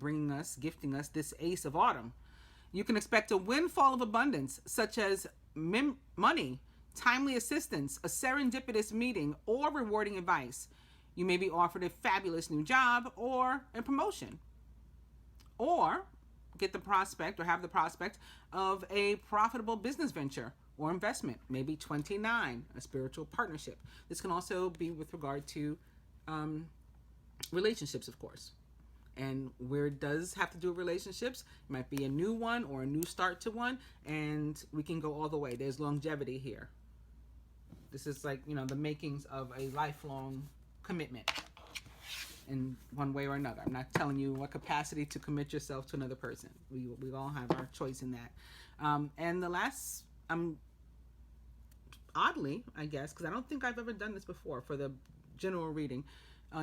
gifting us this ace of autumn. You can expect a windfall of abundance, such as money, timely assistance, a serendipitous meeting, or rewarding advice. You may be offered a fabulous new job or a promotion, or get the prospect or have the prospect of a profitable business venture or investment. Maybe 29, a spiritual partnership. This can also be with regard to relationships, of course. And where it does have to do with relationships, it might be a new one or a new start to one, and we can go all the way. There's longevity here. This is like, the makings of a lifelong commitment in one way or another. I'm not telling you what capacity to commit yourself to another person. We all have our choice in that. And the last, oddly, I guess, because I don't think I've ever done this before for the general reading,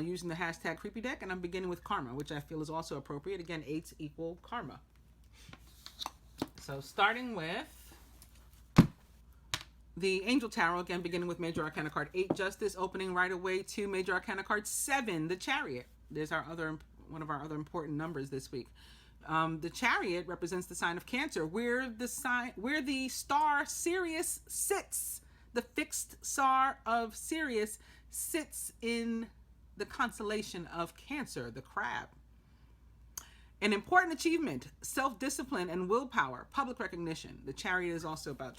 using the hashtag creepy deck, and I'm beginning with karma, which I feel is also appropriate. Again, 8s equal karma. So starting with the Angel Tarot, again, beginning with Major Arcana card 8, Justice, opening right away to Major Arcana card 7, the Chariot. There's one of our other important numbers this week. The Chariot represents the sign of Cancer, where the star Sirius sits. The fixed star of Sirius sits in the constellation of Cancer, the crab. An important achievement, self-discipline and willpower, public recognition. The Chariot is also about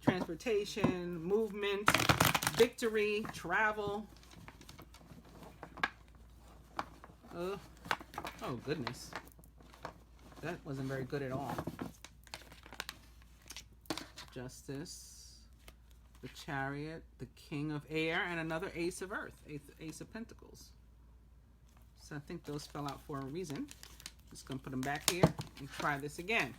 transportation, movement, victory, travel. Oh goodness. That wasn't very good at all. Justice, the Chariot, the King of Air, and another Ace of Earth, Ace of Pentacles. So I think those fell out for a reason. Just going to put them back here and try this again.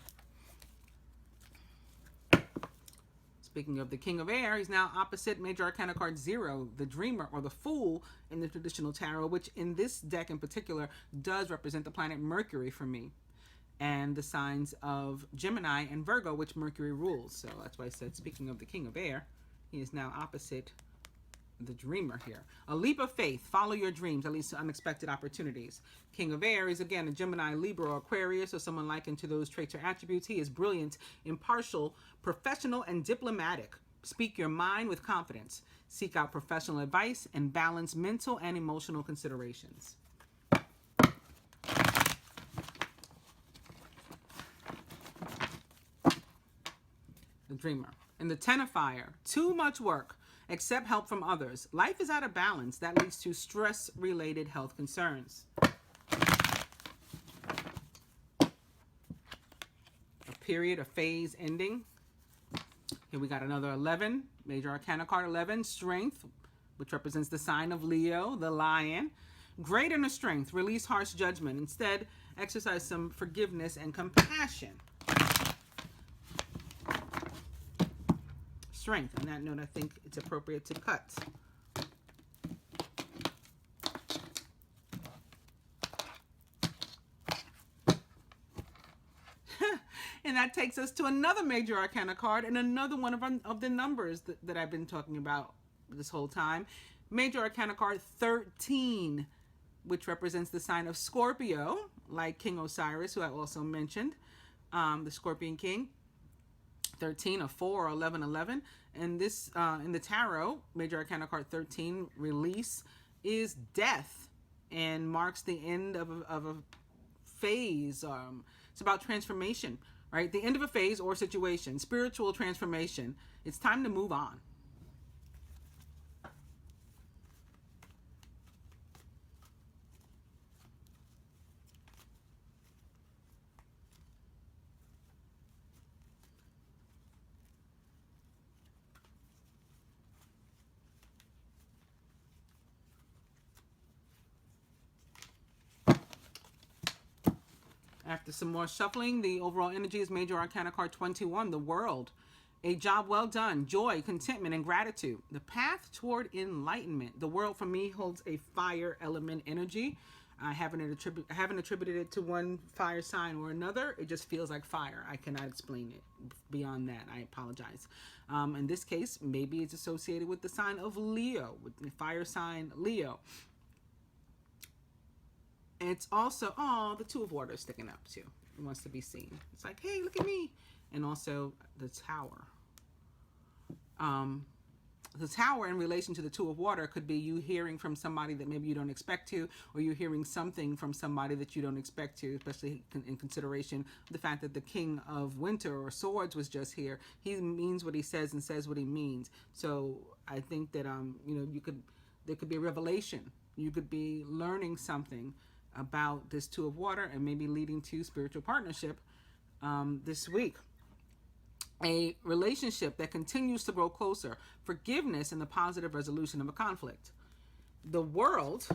Speaking of the King of Air, he's now opposite Major Arcana card 0, the Dreamer, or the Fool in the traditional tarot, which in this deck in particular does represent the planet Mercury for me, and the signs of Gemini and Virgo, which Mercury rules. So that's why I said, speaking of the King of Air, he is now opposite the Dreamer here. A leap of faith, follow your dreams, at least unexpected opportunities. King of Air is again a Gemini, Libra, or Aquarius, or someone likened to those traits or attributes. He is brilliant, impartial, professional, and diplomatic. Speak your mind with confidence. Seek out professional advice and balance mental and emotional considerations. The Dreamer. And the Ten of Fire, too much work. Accept help from others. Life is out of balance. That leads to stress-related health concerns. A period, a phase ending. Here we got another 11. Major Arcana card 11, Strength, which represents the sign of Leo, the lion. Great inner strength. Release harsh judgment. Instead, exercise some forgiveness and compassion. Strength. On that note, I think it's appropriate to cut. And that takes us to another Major Arcana card and another one of the numbers that I've been talking about this whole time. Major Arcana card 13, which represents the sign of Scorpio, like King Osiris, who I also mentioned. the Scorpion King. 13, a 4, or 11, 11. And this, in the tarot, Major Arcana card 13, release is death and marks the end of a phase. It's about transformation, right? The end of a phase or situation, spiritual transformation. It's time to move on. After some more shuffling, the overall energy is Major Arcana card 21, the World. A job well done, joy, contentment, and gratitude. The path toward enlightenment. The World for me holds a fire element energy. I haven't attributed it to one fire sign or another. It just feels like fire. I cannot explain it beyond that. I apologize. In this case, maybe it's associated with the sign of Leo, with the fire sign Leo. And it's also, the Two of Water is sticking up too. It wants to be seen. It's like, hey, look at me. And also the Tower. The Tower in relation to the Two of Water could be you hearing from somebody that maybe you don't expect to, or you're hearing something from somebody that you don't expect to, especially in consideration of the fact that the King of Winter or Swords was just here. He means what he says and says what he means. So I think that, there could be a revelation. You could be learning something about this Two of Water and maybe leading to spiritual partnership this week. A relationship that continues to grow closer, forgiveness, and the positive resolution of a conflict. The World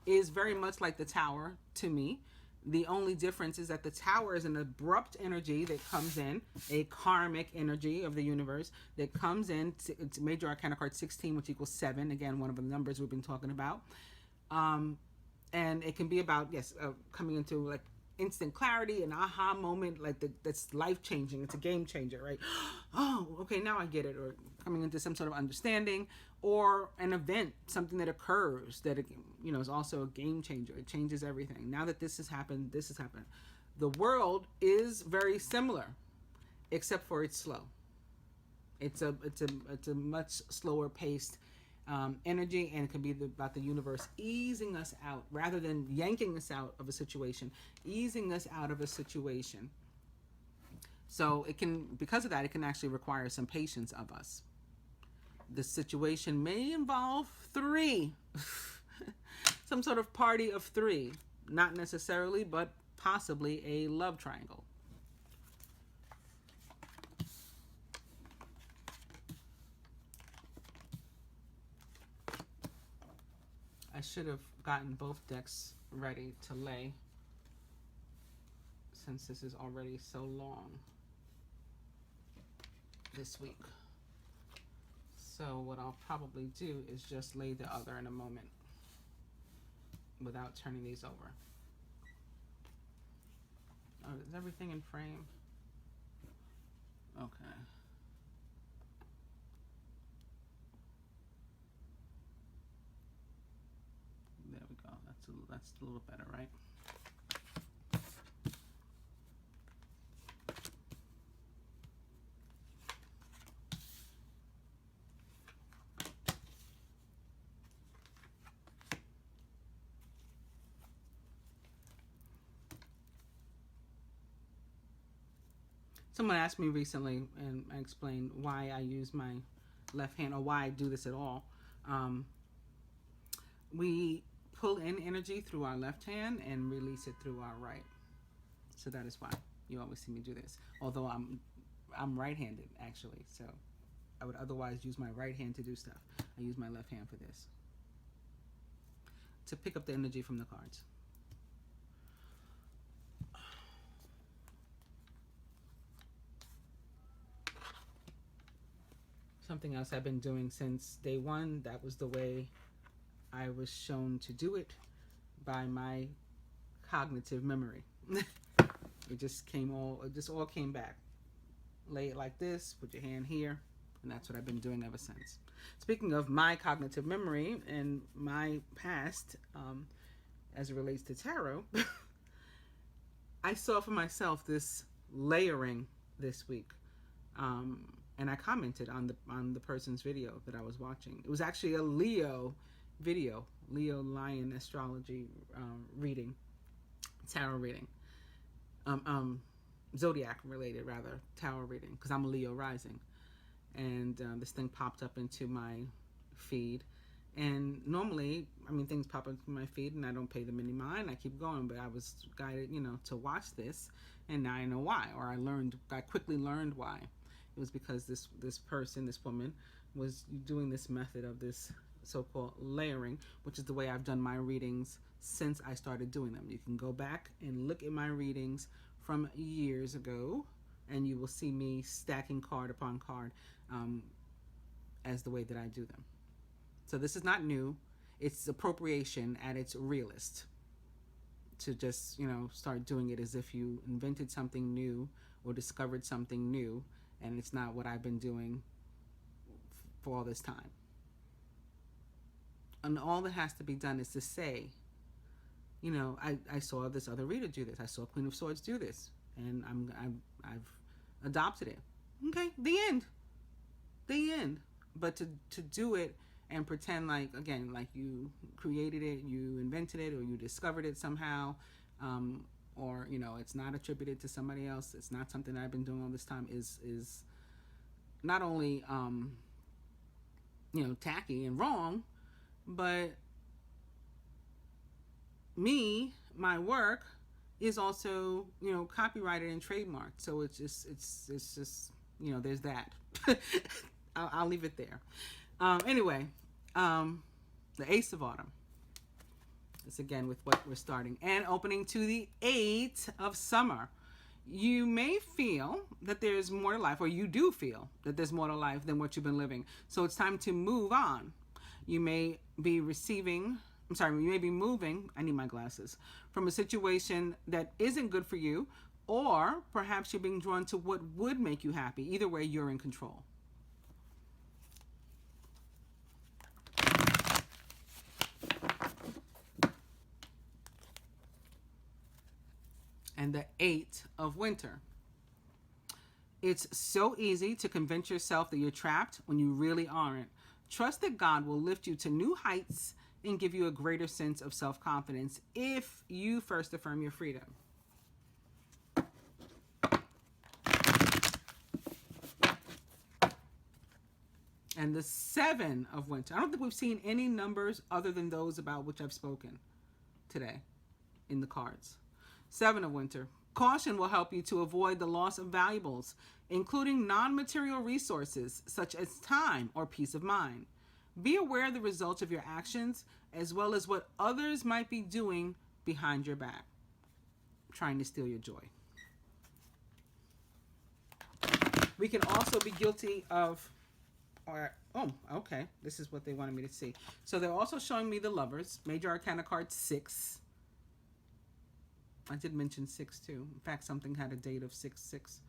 is very much like the Tower to me. The only difference is that the Tower is an abrupt energy that comes in, a karmic energy of the universe that comes in. It's Major Arcana card 16, which equals 7. Again, one of the numbers we've been talking about. And it can be about, coming into like instant clarity, an aha moment, like that's life-changing. It's a game changer, right? Oh, okay, now I get it. Or coming into some sort of understanding, or an event, something that occurs that, is also a game changer. It changes everything. Now that this has happened, this has happened. The World is very similar, except for it's slow. It's a much slower paced energy, and it can be about the universe easing us out rather than yanking us out of a situation, easing us out of a situation. So it can, because of that, it can actually require some patience of us. The situation may involve 3, some sort of party of 3, not necessarily, but possibly a love triangle. I should have gotten both decks ready to lay, since this is already so long this week. So what I'll probably do is just lay the other in a moment without turning these over. Oh, is everything in frame? Okay. There we go. That's a little better, right? Someone asked me recently, and I explained why I use my left hand, or why I do this at all. We pull in energy through our left hand and release it through our right. So that is why you always see me do this. Although I'm right-handed, actually, so I would otherwise use my right hand to do stuff. I use my left hand for this, to pick up the energy from the cards. Something else I've been doing since day one, that was the way I was shown to do it by my cognitive memory. It just all came back. Lay it like this, put your hand here, and that's what I've been doing ever since. Speaking of my cognitive memory and my past, as it relates to tarot, I saw for myself this layering this week. And I commented on the person's video that I was watching. It was actually a Leo video, Leo Lion astrology reading, tarot reading, zodiac related rather, tarot reading, because I'm a Leo rising. And this thing popped up into my feed. And normally, I mean, things pop into my feed and I don't pay them any mind. I keep going, but I was guided, to watch this, and now I know why, or I quickly learned why. It was because this woman, was doing this method of this so-called layering, which is the way I've done my readings since I started doing them. You can go back and look at my readings from years ago, and you will see me stacking card upon card as the way that I do them. So this is not new. It's appropriation at its realest. To just, start doing it as if you invented something new or discovered something new, and it's not what I've been doing for all this time. And all that has to be done is to say, I saw this other reader do this. I saw Queen of Swords do this, and I've adopted it. Okay, the end. But to do it and pretend like you created it, you invented it, or you discovered it somehow, or it's not attributed to somebody else, it's not something I've been doing all this time, is not only tacky and wrong, but my work is also copyrighted and trademarked. So it's just there's that. I'll leave it there. Anyway, the Ace of Autumn. It's again with what we're starting and opening to the 8 of Summer. You may feel that there's more to life, or you do feel that there's more to life than what you've been living. So it's time to move on. You may be moving, I need my glasses, from a situation that isn't good for you, or perhaps you're being drawn to what would make you happy. Either way, you're in control. And the 8 of Winter. It's so easy to convince yourself that you're trapped when you really aren't. Trust that God will lift you to new heights and give you a greater sense of self-confidence if you first affirm your freedom. And the 7 of Winter. I don't think we've seen any numbers other than those about which I've spoken today in the cards. 7 of Winter. Caution will help you to avoid the loss of valuables, including non-material resources such as time or peace of mind. Be aware of the results of your actions as well as what others might be doing behind your back, trying to steal your joy. We can also be guilty of, this is what they wanted me to see. So they're also showing me the Lovers, Major Arcana card 6. I did mention 6 too. In fact, something had a date of 6/6.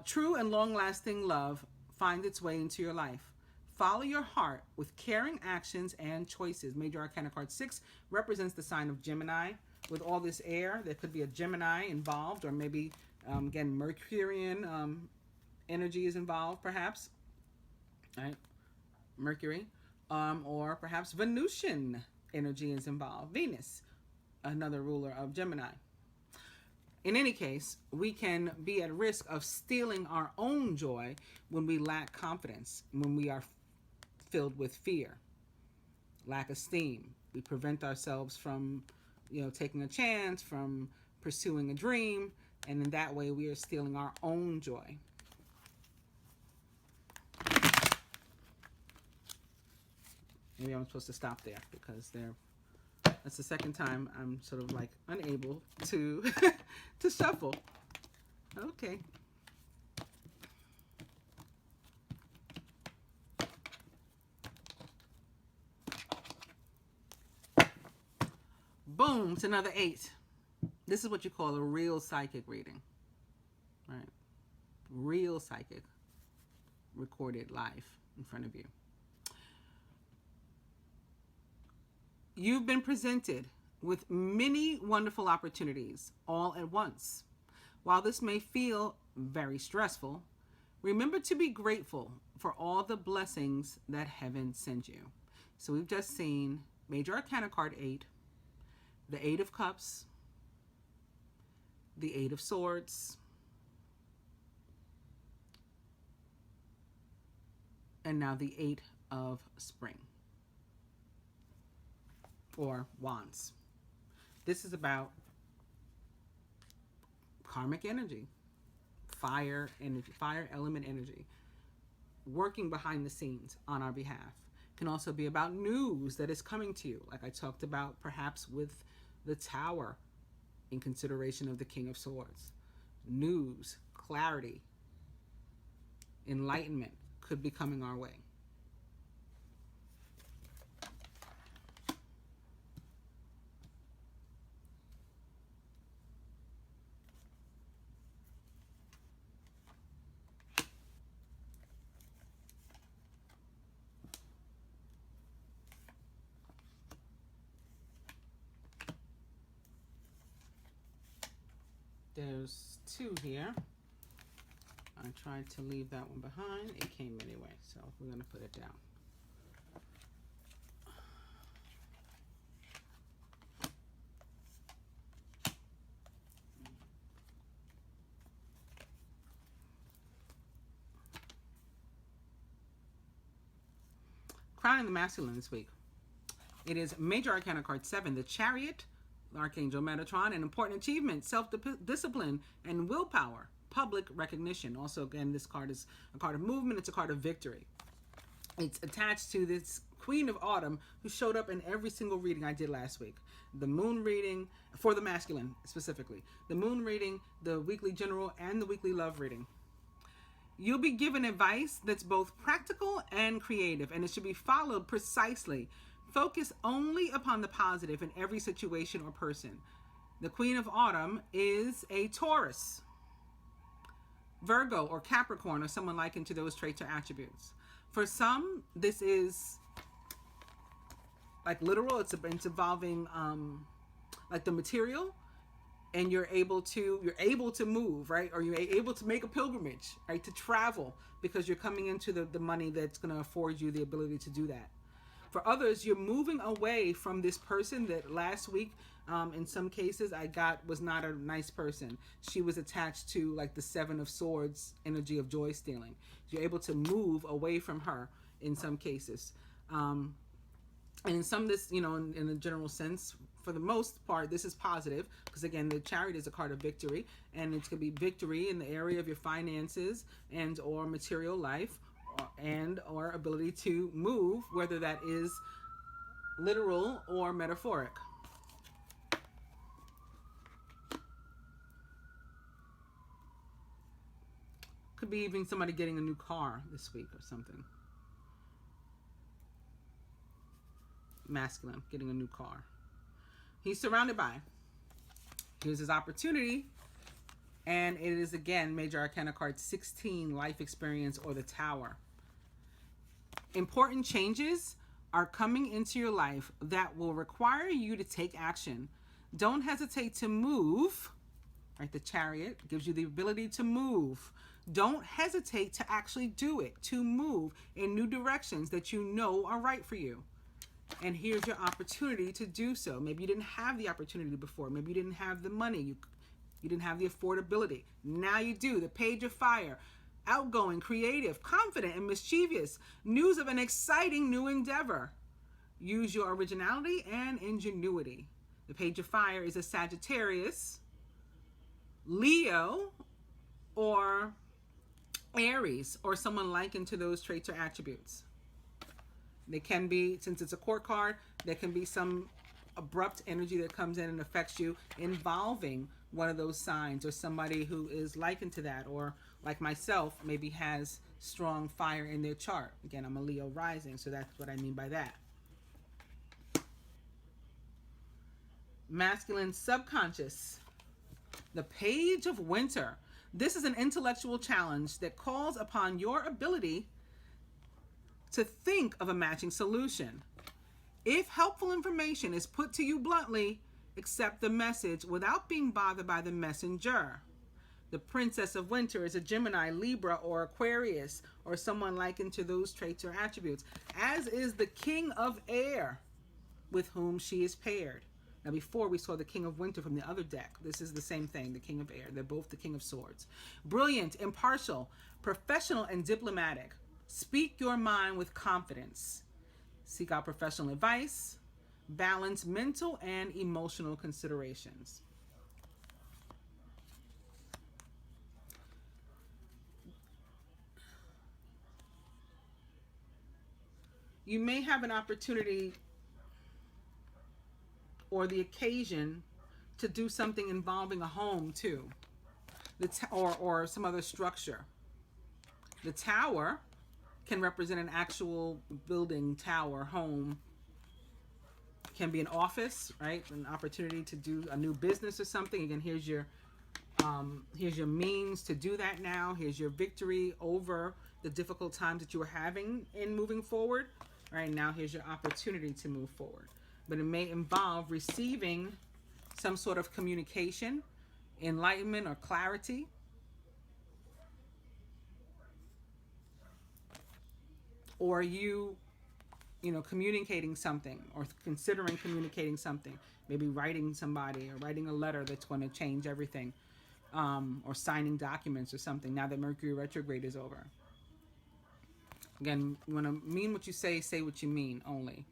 True and long-lasting love finds its way into your life. Follow your heart with caring actions and choices. Major Arcana card 6 represents the sign of Gemini. With all this air, there could be a Gemini involved, or maybe, again, Mercurian energy is involved, perhaps. Right? Mercury. Or perhaps Venusian energy is involved. Venus, another ruler of Gemini. In any case, we can be at risk of stealing our own joy when we lack confidence, when we are filled with fear, lack esteem. We prevent ourselves from, taking a chance, from pursuing a dream, and in that way we are stealing our own joy. Maybe I'm supposed to stop there because that's the second time I'm sort of like unable to to shuffle. Okay. Boom, it's another 8. This is what you call a real psychic reading. Right? Real psychic. Recorded live in front of you. You've been presented with many wonderful opportunities all at once. While this may feel very stressful, remember to be grateful for all the blessings that heaven sends you. So we've just seen Major Arcana card 8, the 8 of Cups, the 8 of Swords, and now the 8 of Spring, or Wands. This is about karmic energy, fire energy, fire element energy, working behind the scenes on our behalf. It can also be about news that is coming to you, like I talked about perhaps with the Tower in consideration of the King of Swords. News, clarity, enlightenment could be coming our way. There's 2 here. I tried to leave that one behind. It came anyway, so we're going to put it down. Crowning the masculine this week. It is Major Arcana card 7, the Chariot, Archangel Metatron, an important achievement, self-discipline, and willpower, public recognition. Also, again, this card is a card of movement. It's a card of victory. It's attached to this Queen of Autumn who showed up in every single reading I did last week. The moon reading, for the masculine specifically. The moon reading, the weekly general, and the weekly love reading. You'll be given advice that's both practical and creative, and it should be followed precisely. Focus only upon the positive in every situation or person. The Queen of Autumn is a Taurus, Virgo, or Capricorn, or someone likened to those traits or attributes. For some, this is like literal. It's involving like the material, and you're able to move, right? Or you're able to make a pilgrimage, right? To travel, because you're coming into the money that's going to afford you the ability to do that. For others, you're moving away from this person that last week, in some cases, I got was not a nice person. She was attached to like the 7 of Swords energy of joy stealing. You're able to move away from her in some cases. And in some, this, in a general sense, for the most part, this is positive because, again, the Chariot is a card of victory, and it's going to be victory in the area of your finances and or material life, and or ability to move, whether that is literal or metaphoric. Could be even somebody getting a new car this week or something. Masculine, getting a new car. He's surrounded by. Here's his opportunity. And it is, again, Major Arcana card 16, life experience, or the Tower. Important changes are coming into your life that will require you to take action. Don't hesitate to move. Right, the Chariot gives you the ability to move. Don't hesitate to actually do it, to move in new directions that you know are right for you. And here's your opportunity to do so. Maybe you didn't have the opportunity before. Maybe you didn't have the money. You didn't have the affordability. Now you do. The Page of Fire. Outgoing, creative, confident, and mischievous. News of an exciting new endeavor. Use your originality and ingenuity. The Page of Fire is a Sagittarius, Leo, or Aries, or someone likened to those traits or attributes. They can be, since it's a court card, there can be some abrupt energy that comes in and affects you involving one of those signs, or somebody who is likened to that, or like myself, maybe has strong fire in their chart. Again, I'm a Leo rising, so that's what I mean by that. Masculine subconscious. The Page of Winter. This is an intellectual challenge that calls upon your ability to think of a matching solution. If helpful information is put to you bluntly, accept the message without being bothered by the messenger. The Princess of Winter is a Gemini, Libra, or Aquarius, or someone likened to those traits or attributes, as is the King of Air, with whom she is paired. Now, before we saw the King of Winter from the other deck. This is the same thing, the King of Air. They're both the King of Swords. Brilliant, impartial, professional, and diplomatic. Speak your mind with confidence. Seek out professional advice. Balance mental and emotional considerations. You may have an opportunity or the occasion to do something involving a home too, or some other structure. The Tower can represent an actual building, tower, home. Can be an office, right? An opportunity to do a new business or something. Again, here's your means to do that now. Here's your victory over the difficult times that you were having in moving forward. Right now, here's your opportunity to move forward. But it may involve receiving some sort of communication, enlightenment, or clarity. Or you communicating something, or considering communicating something. Maybe writing somebody, or writing a letter that's going to change everything. Or signing documents or something now that Mercury retrograde is over. Again, you want to mean what you say what you mean only.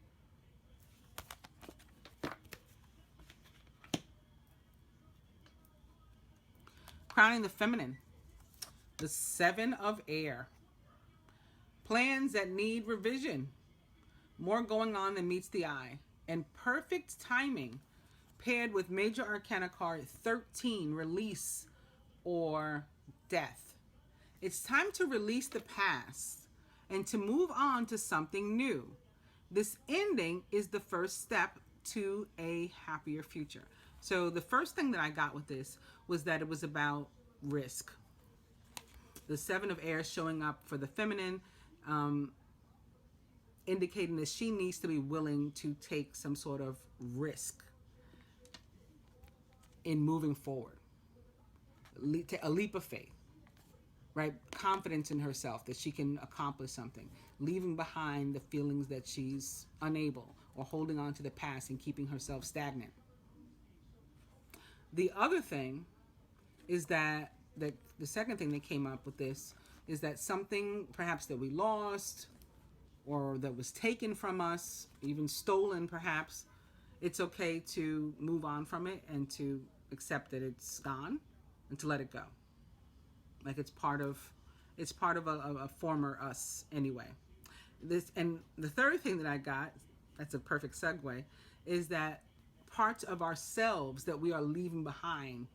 Crowning the feminine. The Seven of Air. Plans that need revision. More going on than meets the eye. And perfect timing paired with major arcana card 13, release or death. It's time to release the past and to move on to something new. This ending is the first step to a happier future. So the first thing that I got with this was that it was about risk. The Seven of Air showing up for the feminine, indicating that she needs to be willing to take some sort of risk in moving forward. A leap of faith. Right? Confidence in herself that she can accomplish something. Leaving behind the feelings that she's unable, or holding on to the past and keeping herself stagnant. The other thing is that the second thing that came up with this is that something perhaps that we lost, or that was taken from us, even stolen perhaps, it's okay to move on from it and to accept that it's gone and to let it go. Like it's part of a former us anyway. And the third thing that I got, that's a perfect segue, is that parts of ourselves that we are leaving behind,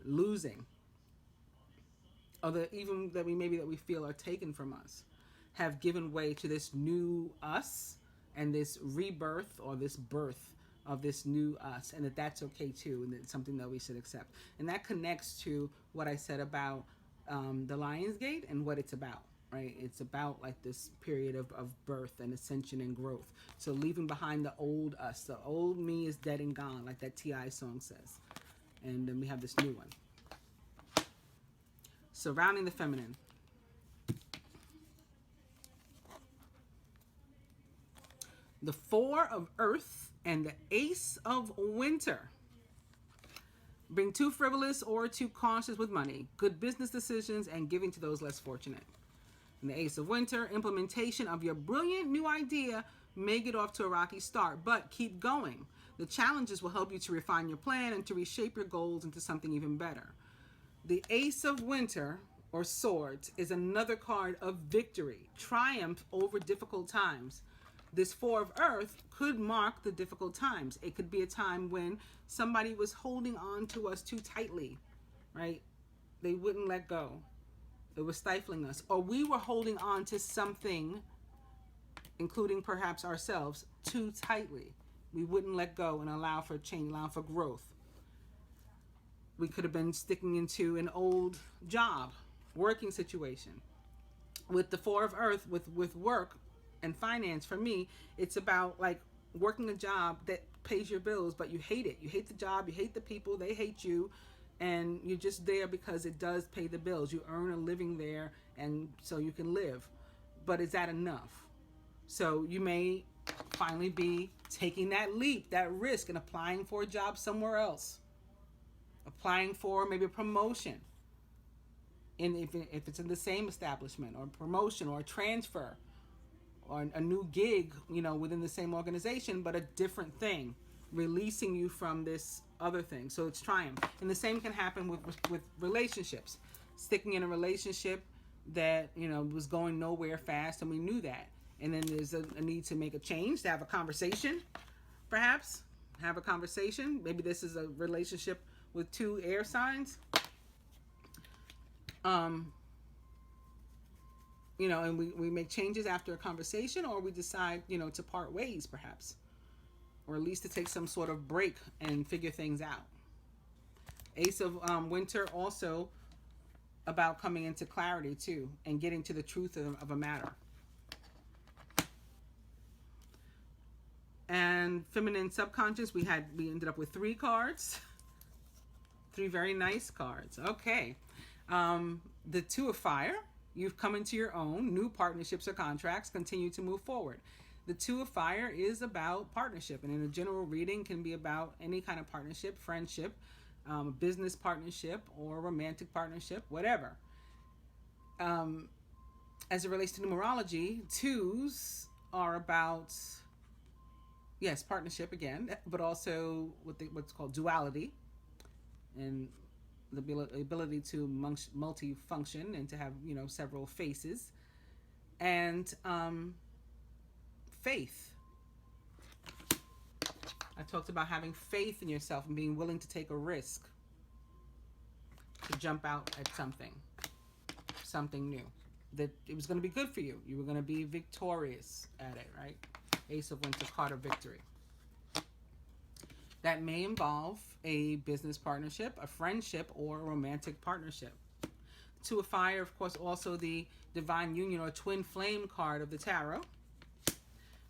losing, or that even that we feel are taken from us, have given way to this new us and this rebirth or this birth of this new us, and that's okay too, and it's something that we should accept. And that connects to what I said about the lionsgate and what it's about, right? It's about like this period of birth and ascension and growth. So leaving behind the old us. The old me is dead and gone, like that T.I. song says. And then we have this new one. Surrounding the feminine. The Four of Earth and the Ace of Winter. Being too frivolous or too cautious with money. Good business decisions and giving to those less fortunate. And the Ace of Winter, implementation of your brilliant new idea may get off to a rocky start, but keep going. The challenges will help you to refine your plan and to reshape your goals into something even better. The Ace of Winter, or Swords, is another card of victory, triumph over difficult times. This Four of Earth could mark the difficult times. It could be a time when somebody was holding on to us too tightly, right? They wouldn't let go. It was stifling us. Or we were holding on to something, including perhaps ourselves, too tightly. We wouldn't let go and allow for change, allow for growth. We could have been sticking into an old job, working situation. With the Four of Earth, with work, and finance, for me, it's about like working a job that pays your bills, but you hate it. You hate the job, you hate the people, they hate you. and you're just there because it does pay the bills. You earn a living there, and so you can live. But is that enough? So you may finally be taking that leap, that risk, and applying for a job somewhere else. Applying for maybe a promotion, and if it's in the same establishment, or promotion, or a transfer, or a new gig, within the same organization, but a different thing, releasing you from this other thing. So it's triumph. And the same can happen with relationships. Sticking in a relationship that was going nowhere fast, and we knew that. And then there's a need to make a change, to have a conversation, perhaps. Have a conversation. Maybe this is a relationship with 2 air signs. And we make changes after a conversation, or we decide, to part ways, perhaps. Or at least to take some sort of break and figure things out. Ace of Winter also about coming into clarity, too, and getting to the truth of a matter. And Feminine Subconscious, we ended up with 3 cards. 3 very nice cards. Okay. The 2 of Fire. You've come into your own. New partnerships or contracts continue to move forward. The 2 of Fire is about partnership, and in a general reading can be about any kind of partnership, friendship, business partnership, or romantic partnership, whatever. As it relates to numerology, 2s are about, yes, partnership again, but also what's called duality, and the ability to multi-function and to have, several faces, and faith. I talked about having faith in yourself and being willing to take a risk, to jump out at something new, that it was going to be good for you. You were going to be victorious at it, right? Ace of Winter, card of victory. That may involve a business partnership, a friendship, or a romantic partnership. 2 of Fire, of course, also the Divine Union or Twin Flame card of the Tarot.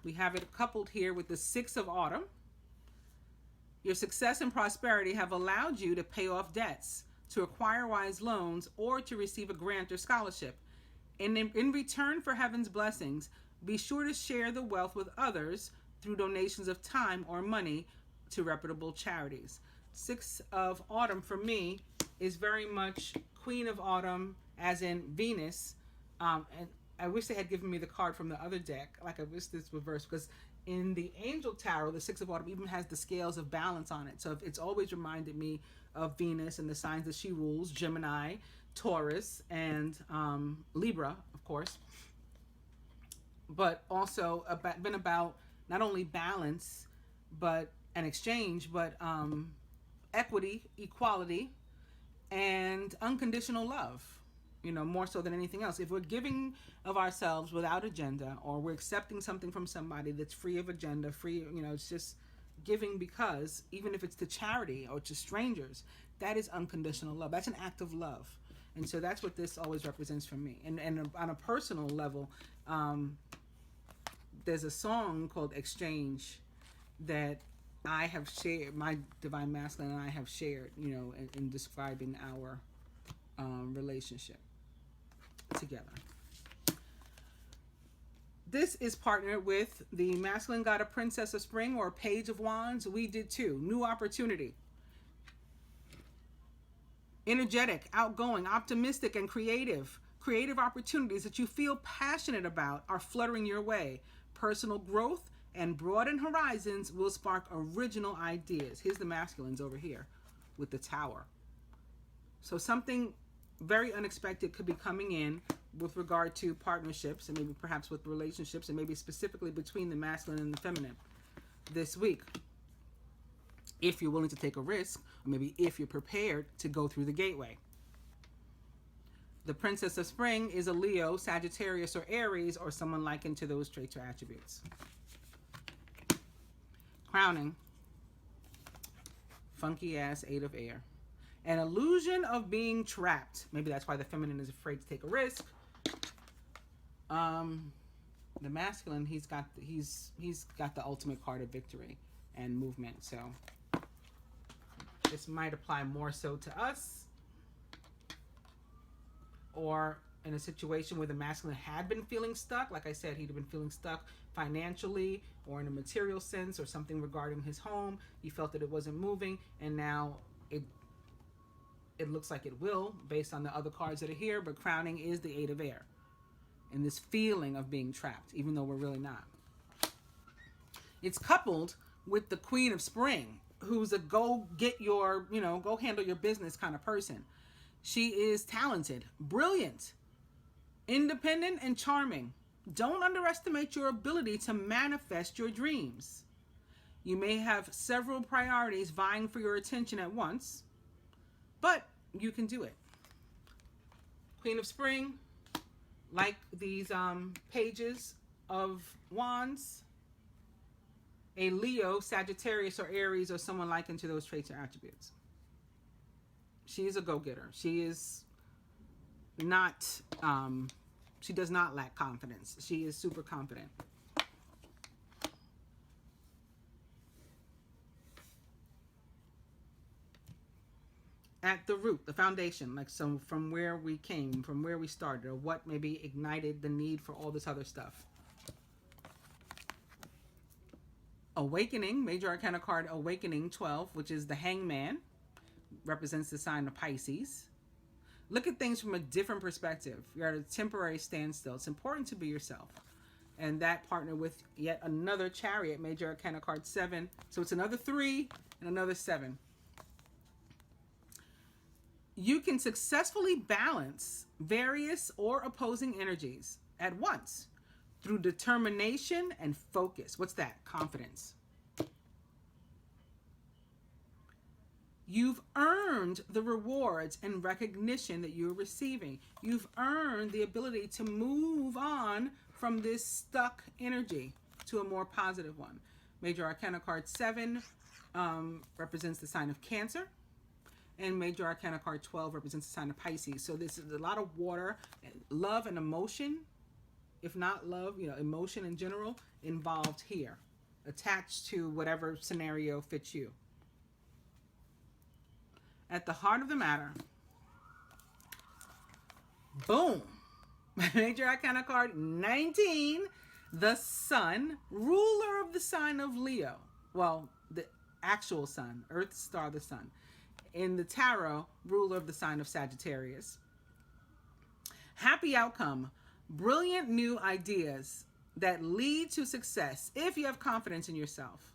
We have it coupled here with the 6 of Autumn. Your success and prosperity have allowed you to pay off debts, to acquire wise loans, or to receive a grant or scholarship. And in return for heaven's blessings, be sure to share the wealth with others through donations of time or money to reputable charities. 6 of Autumn for me is very much Queen of Autumn, as in Venus. And I wish they had given me the card from the other deck. Like, I wish this reversed, because in the Angel Tarot, the 6 of Autumn even has the scales of balance on it. So it's always reminded me of Venus and the signs that she rules: Gemini, Taurus, and Libra, of course. But also been about not only balance, but an exchange, but equity, equality, and unconditional love, more so than anything else. If we're giving of ourselves without agenda, or we're accepting something from somebody that's free of agenda, it's just giving because, even if it's to charity or to strangers, that is unconditional love. That's an act of love. And so that's what this always represents for me. And on a personal level, there's a song called Exchange that I have shared, my Divine Masculine and I have shared, in describing our relationship together. This is partnered with the Masculine got a Princess of Spring or Page of Wands. We did too. New opportunity. Energetic, outgoing, optimistic, and creative. Creative opportunities that you feel passionate about are fluttering your way. Personal growth and broadened horizons will spark original ideas. Here's the masculines over here with the Tower. So something very unexpected could be coming in with regard to partnerships, and maybe perhaps with relationships, and maybe specifically between the masculine and the feminine this week. If you're willing to take a risk, or maybe if you're prepared to go through the gateway. The Princess of Spring is a Leo, Sagittarius, or Aries, or someone likened to those traits or attributes. Crowning. Funky ass 8 of Air. An illusion of being trapped. Maybe that's why the feminine is afraid to take a risk. The masculine, he's got the ultimate card of victory and movement. So This might apply more so to us, or in a situation where the masculine had been feeling stuck. Like I said, he'd been feeling stuck financially or in a material sense, or something regarding his home. He felt that it wasn't moving, and now it looks like it will, based on the other cards that are here. But crowning is the 8 of air, and this feeling of being trapped, even though we're really not. It's coupled with the Queen of Spring, who's a go get your, go handle your business kind of person. She is talented, brilliant, independent, and charming. Don't underestimate your ability to manifest your dreams. You may have several priorities vying for your attention at once, but you can do it. Queen of Spring, like these pages of wands, a Leo, Sagittarius, or Aries, or someone likened to those traits or attributes. She is a go-getter. She is not, she does not lack confidence. She is super confident. At the root, the foundation, like so from where we came, from where we started, or what maybe ignited the need for all this other stuff. Awakening, major arcana card Awakening 12, which is the Hangman, represents the sign of Pisces. Look at things from a different perspective. You're at a temporary standstill. It's important to be yourself. And that partnered with yet another Chariot, major arcana card 7. So it's another 3 and another 7. You can successfully balance various or opposing energies at once through determination and focus. What's that? Confidence. You've earned the rewards and recognition that you're receiving. You've earned the ability to move on from this stuck energy to a more positive one. Major arcana card 7 represents the sign of Cancer. And major arcana card 12 represents the sign of Pisces. So this is a lot of water, love and emotion, if not love, emotion in general, involved here, attached to whatever scenario fits you. At the heart of the matter, boom, major arcana card 19, the Sun, ruler of the sign of Leo. Well, the actual Sun, Earth star, the Sun. In the tarot, ruler of the sign of Sagittarius. Happy outcome, brilliant new ideas that lead to success if you have confidence in yourself.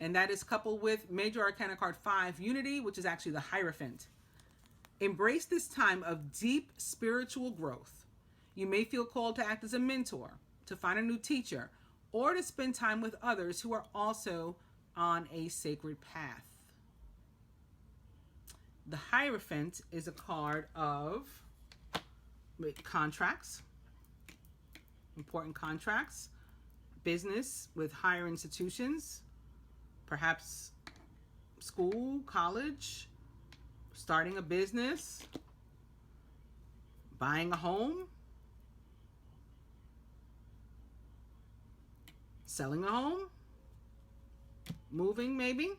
And that is coupled with major arcana card 5, Unity, which is actually the Hierophant. Embrace this time of deep spiritual growth. You may feel called to act as a mentor, to find a new teacher, or to spend time with others who are also on a sacred path. The Hierophant is a card of contracts, important contracts, business with higher institutions, perhaps school, college, starting a business, buying a home, selling a home, moving maybe.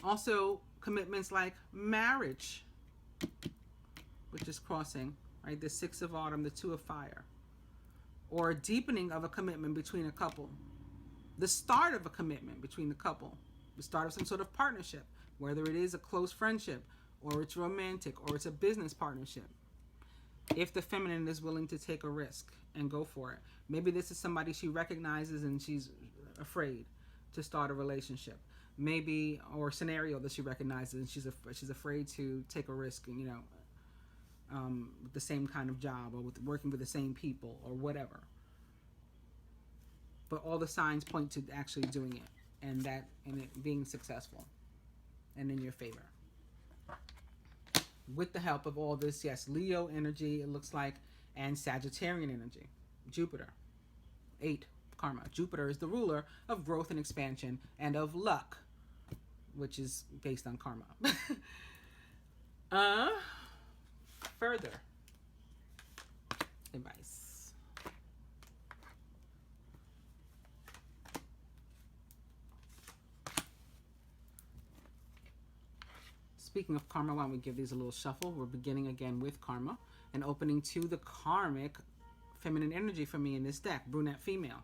Also, commitments like marriage, which is crossing, right? The 6 of Autumn, the 2 of Fire. Or a deepening of a commitment between a couple. The start of a commitment between the couple. The start of some sort of partnership, whether it is a close friendship, or it's romantic, or it's a business partnership. If the feminine is willing to take a risk and go for it. Maybe this is somebody she recognizes and she's afraid to start a relationship. Maybe, or scenario that she recognizes and she's afraid to take a risk, with the same kind of job, or with working with the same people, or whatever. But all the signs point to actually doing it, and it being successful and in your favor. With the help of all this, yes, Leo energy, it looks like, and Sagittarian energy. Jupiter, 8, karma. Jupiter is the ruler of growth and expansion and of luck, which is based on karma. Further advice. speaking of karma, why don't we give these a little shuffle? We're beginning again with karma and opening to the karmic feminine energy for me in this deck, brunette female.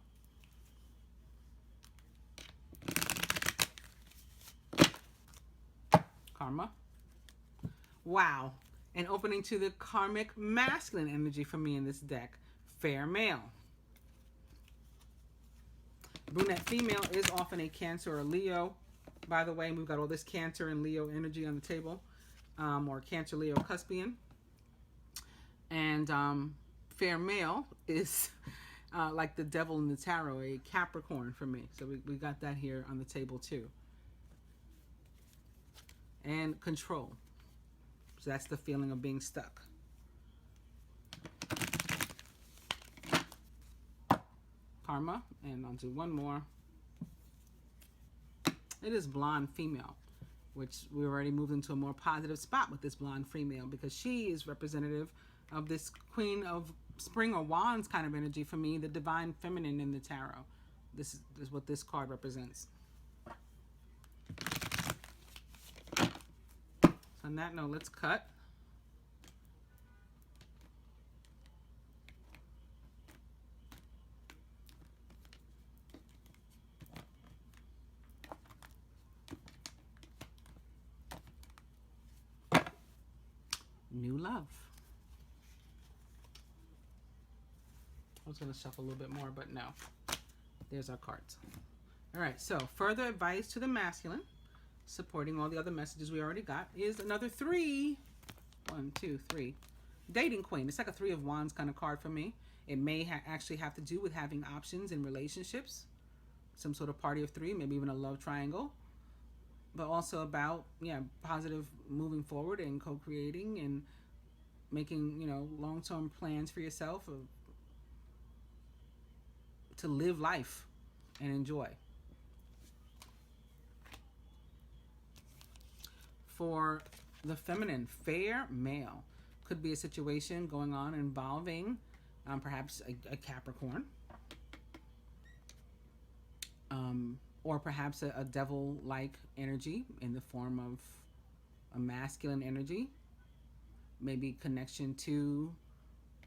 Karma. Wow. And opening to the karmic masculine energy for me in this deck, fair male. Brunette female is often a Cancer or Leo. By the way, we've got all this Cancer and Leo energy on the table, or Cancer, Leo, Cuspian. And fair male is like the devil in the tarot, a Capricorn for me. So we got that here on the table too. And control. So that's the feeling of being stuck. Karma, and I'll do one more. It is blonde female, which we already moved into a more positive spot with this blonde female because she is representative of this Queen of Spring or Wands kind of energy for me, the divine feminine in the tarot. This is what this card represents. So on that note, let's cut. New love. I was going to shuffle a little bit more, but no. There's our cards. All right, so further advice to the masculine, supporting all the other messages we already got, is another 3. 1, 2, 3. Dating queen. It's like a 3 of Wands kind of card for me. It may actually have to do with having options in relationships. Some sort of party of 3, maybe even a love triangle. But also about, positive moving forward and co-creating and making, long-term plans for yourself to live life and enjoy. For the feminine, fair male. Could be a situation going on involving perhaps a Capricorn. Or perhaps a devil-like energy in the form of a masculine energy. Maybe connection to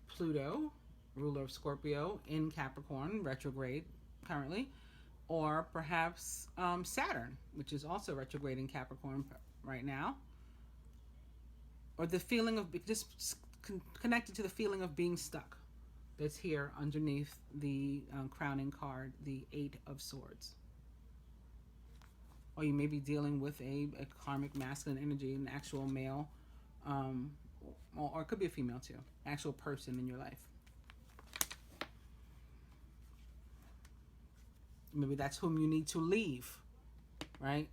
Pluto, ruler of Scorpio, in Capricorn, retrograde currently. Or perhaps Saturn, which is also retrograde in Capricorn right now. Or the feeling of just connected to the feeling of being stuck. That's here underneath the crowning card, the 8 of Swords. Or you may be dealing with a karmic masculine energy, an actual male, or it could be a female too, actual person in your life. Maybe that's whom you need to leave, right?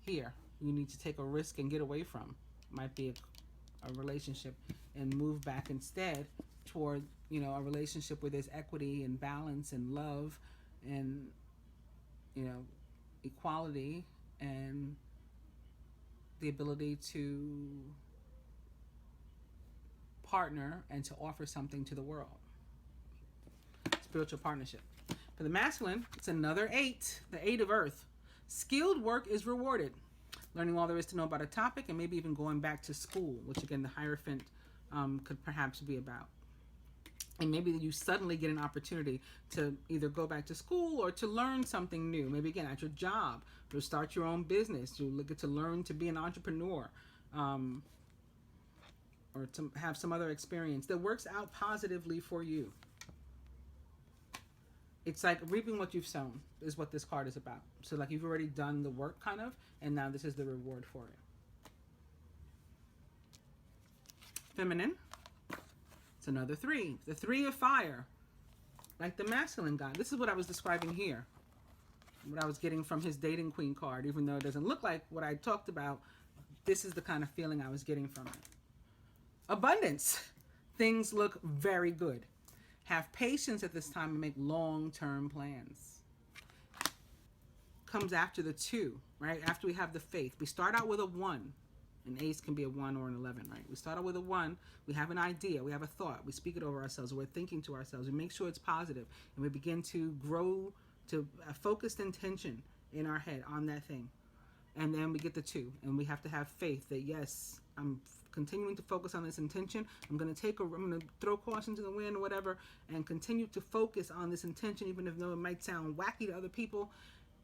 Here, you need to take a risk and get away from. Might be a relationship and move back instead toward, a relationship where there's equity and balance and love and equality and the ability to partner and to offer something to the world. Spiritual partnership. For the masculine, it's another 8, the 8 of Earth. Skilled work is rewarded. Learning all there is to know about a topic and maybe even going back to school, which again the Hierophant could perhaps be about. And maybe you suddenly get an opportunity to either go back to school or to learn something new. Maybe again at your job, or start your own business. You get to learn to be an entrepreneur, or to have some other experience that works out positively for you. It's like reaping what you've sown is what this card is about. So like you've already done the work kind of, and now this is the reward for it. Feminine. Another 3, the 3 of fire, like the masculine god. This is what I was describing here, what I was getting from his dating queen card. Even though it doesn't look like what I talked about, this is the kind of feeling I was getting from it. Abundance. Things look very good. Have patience at this time and make long-term plans. Comes after the 2, right? After we have the faith. We start out with a 1. An ace can be a 1 or an 11, right? We start out with a 1. We have an idea. We have a thought. We speak it over ourselves. We're thinking to ourselves. We make sure it's positive. And we begin to grow to a focused intention in our head on that thing. And then we get the 2, and we have to have faith that, yes, I'm continuing to focus on this intention. I'm going to throw caution to the wind or whatever, and continue to focus on this intention, even though it might sound wacky to other people,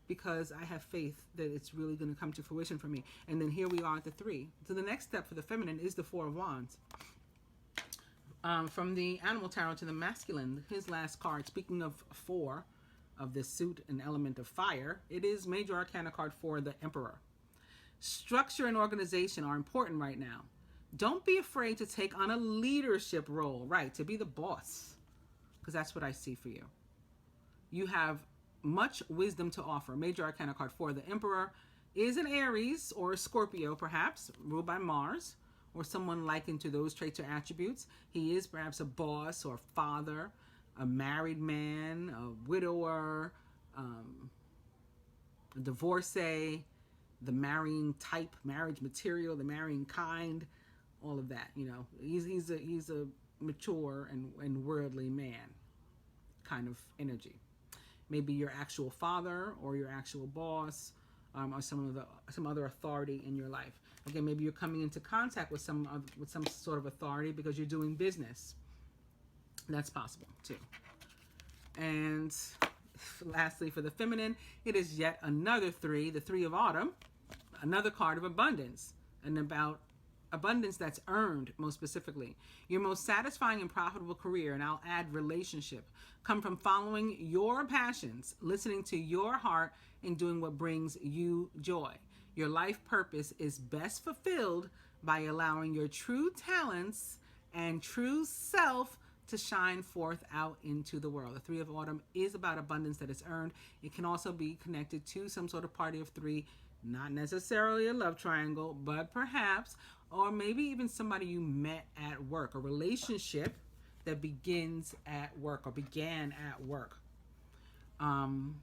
because I have faith that it's really going to come to fruition for me. And then here we are at the 3. So the next step for the feminine is the 4 of Wands. From the animal tarot to the masculine, his last card, speaking of 4, of this suit and element of fire, it is Major Arcana card 4, the Emperor. Structure and organization are important right now. Don't be afraid to take on a leadership role, right? To be the boss, because that's what I see for you. You have much wisdom to offer. Major Arcana card 4, the Emperor, is an Aries or a Scorpio, perhaps, ruled by Mars, or someone likened to those traits or attributes. He is perhaps a boss or father, a married man, a widower, a divorcee, the marrying type, marriage material, the marrying kind, all of that. You know, he's a mature and worldly man kind of energy. Maybe your actual father or your actual boss, or some other authority in your life. Again, maybe you're coming into contact with some sort of authority because you're doing business. That's possible too. And lastly, for the feminine, it is yet another 3, the 3 of Autumn, another card of abundance, and about abundance that's earned, most specifically. Your most satisfying and profitable career, and I'll add relationship, come from following your passions, listening to your heart, and doing what brings you joy. Your life purpose is best fulfilled by allowing your true talents and true self to shine forth out into the world. The 3 of Autumn is about abundance that is earned. It can also be connected to some sort of party of 3, not necessarily a love triangle, but perhaps, or maybe even somebody you met at work, a relationship that begins at work or began at work. Can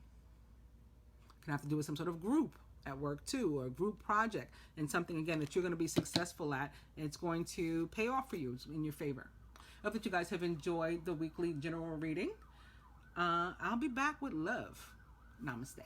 have to do with some sort of group at work too, or a group project, and something again that you're going to be successful at, and it's going to pay off for you in your favor. I hope that you guys have enjoyed the weekly general reading. I'll be back with love. Namaste.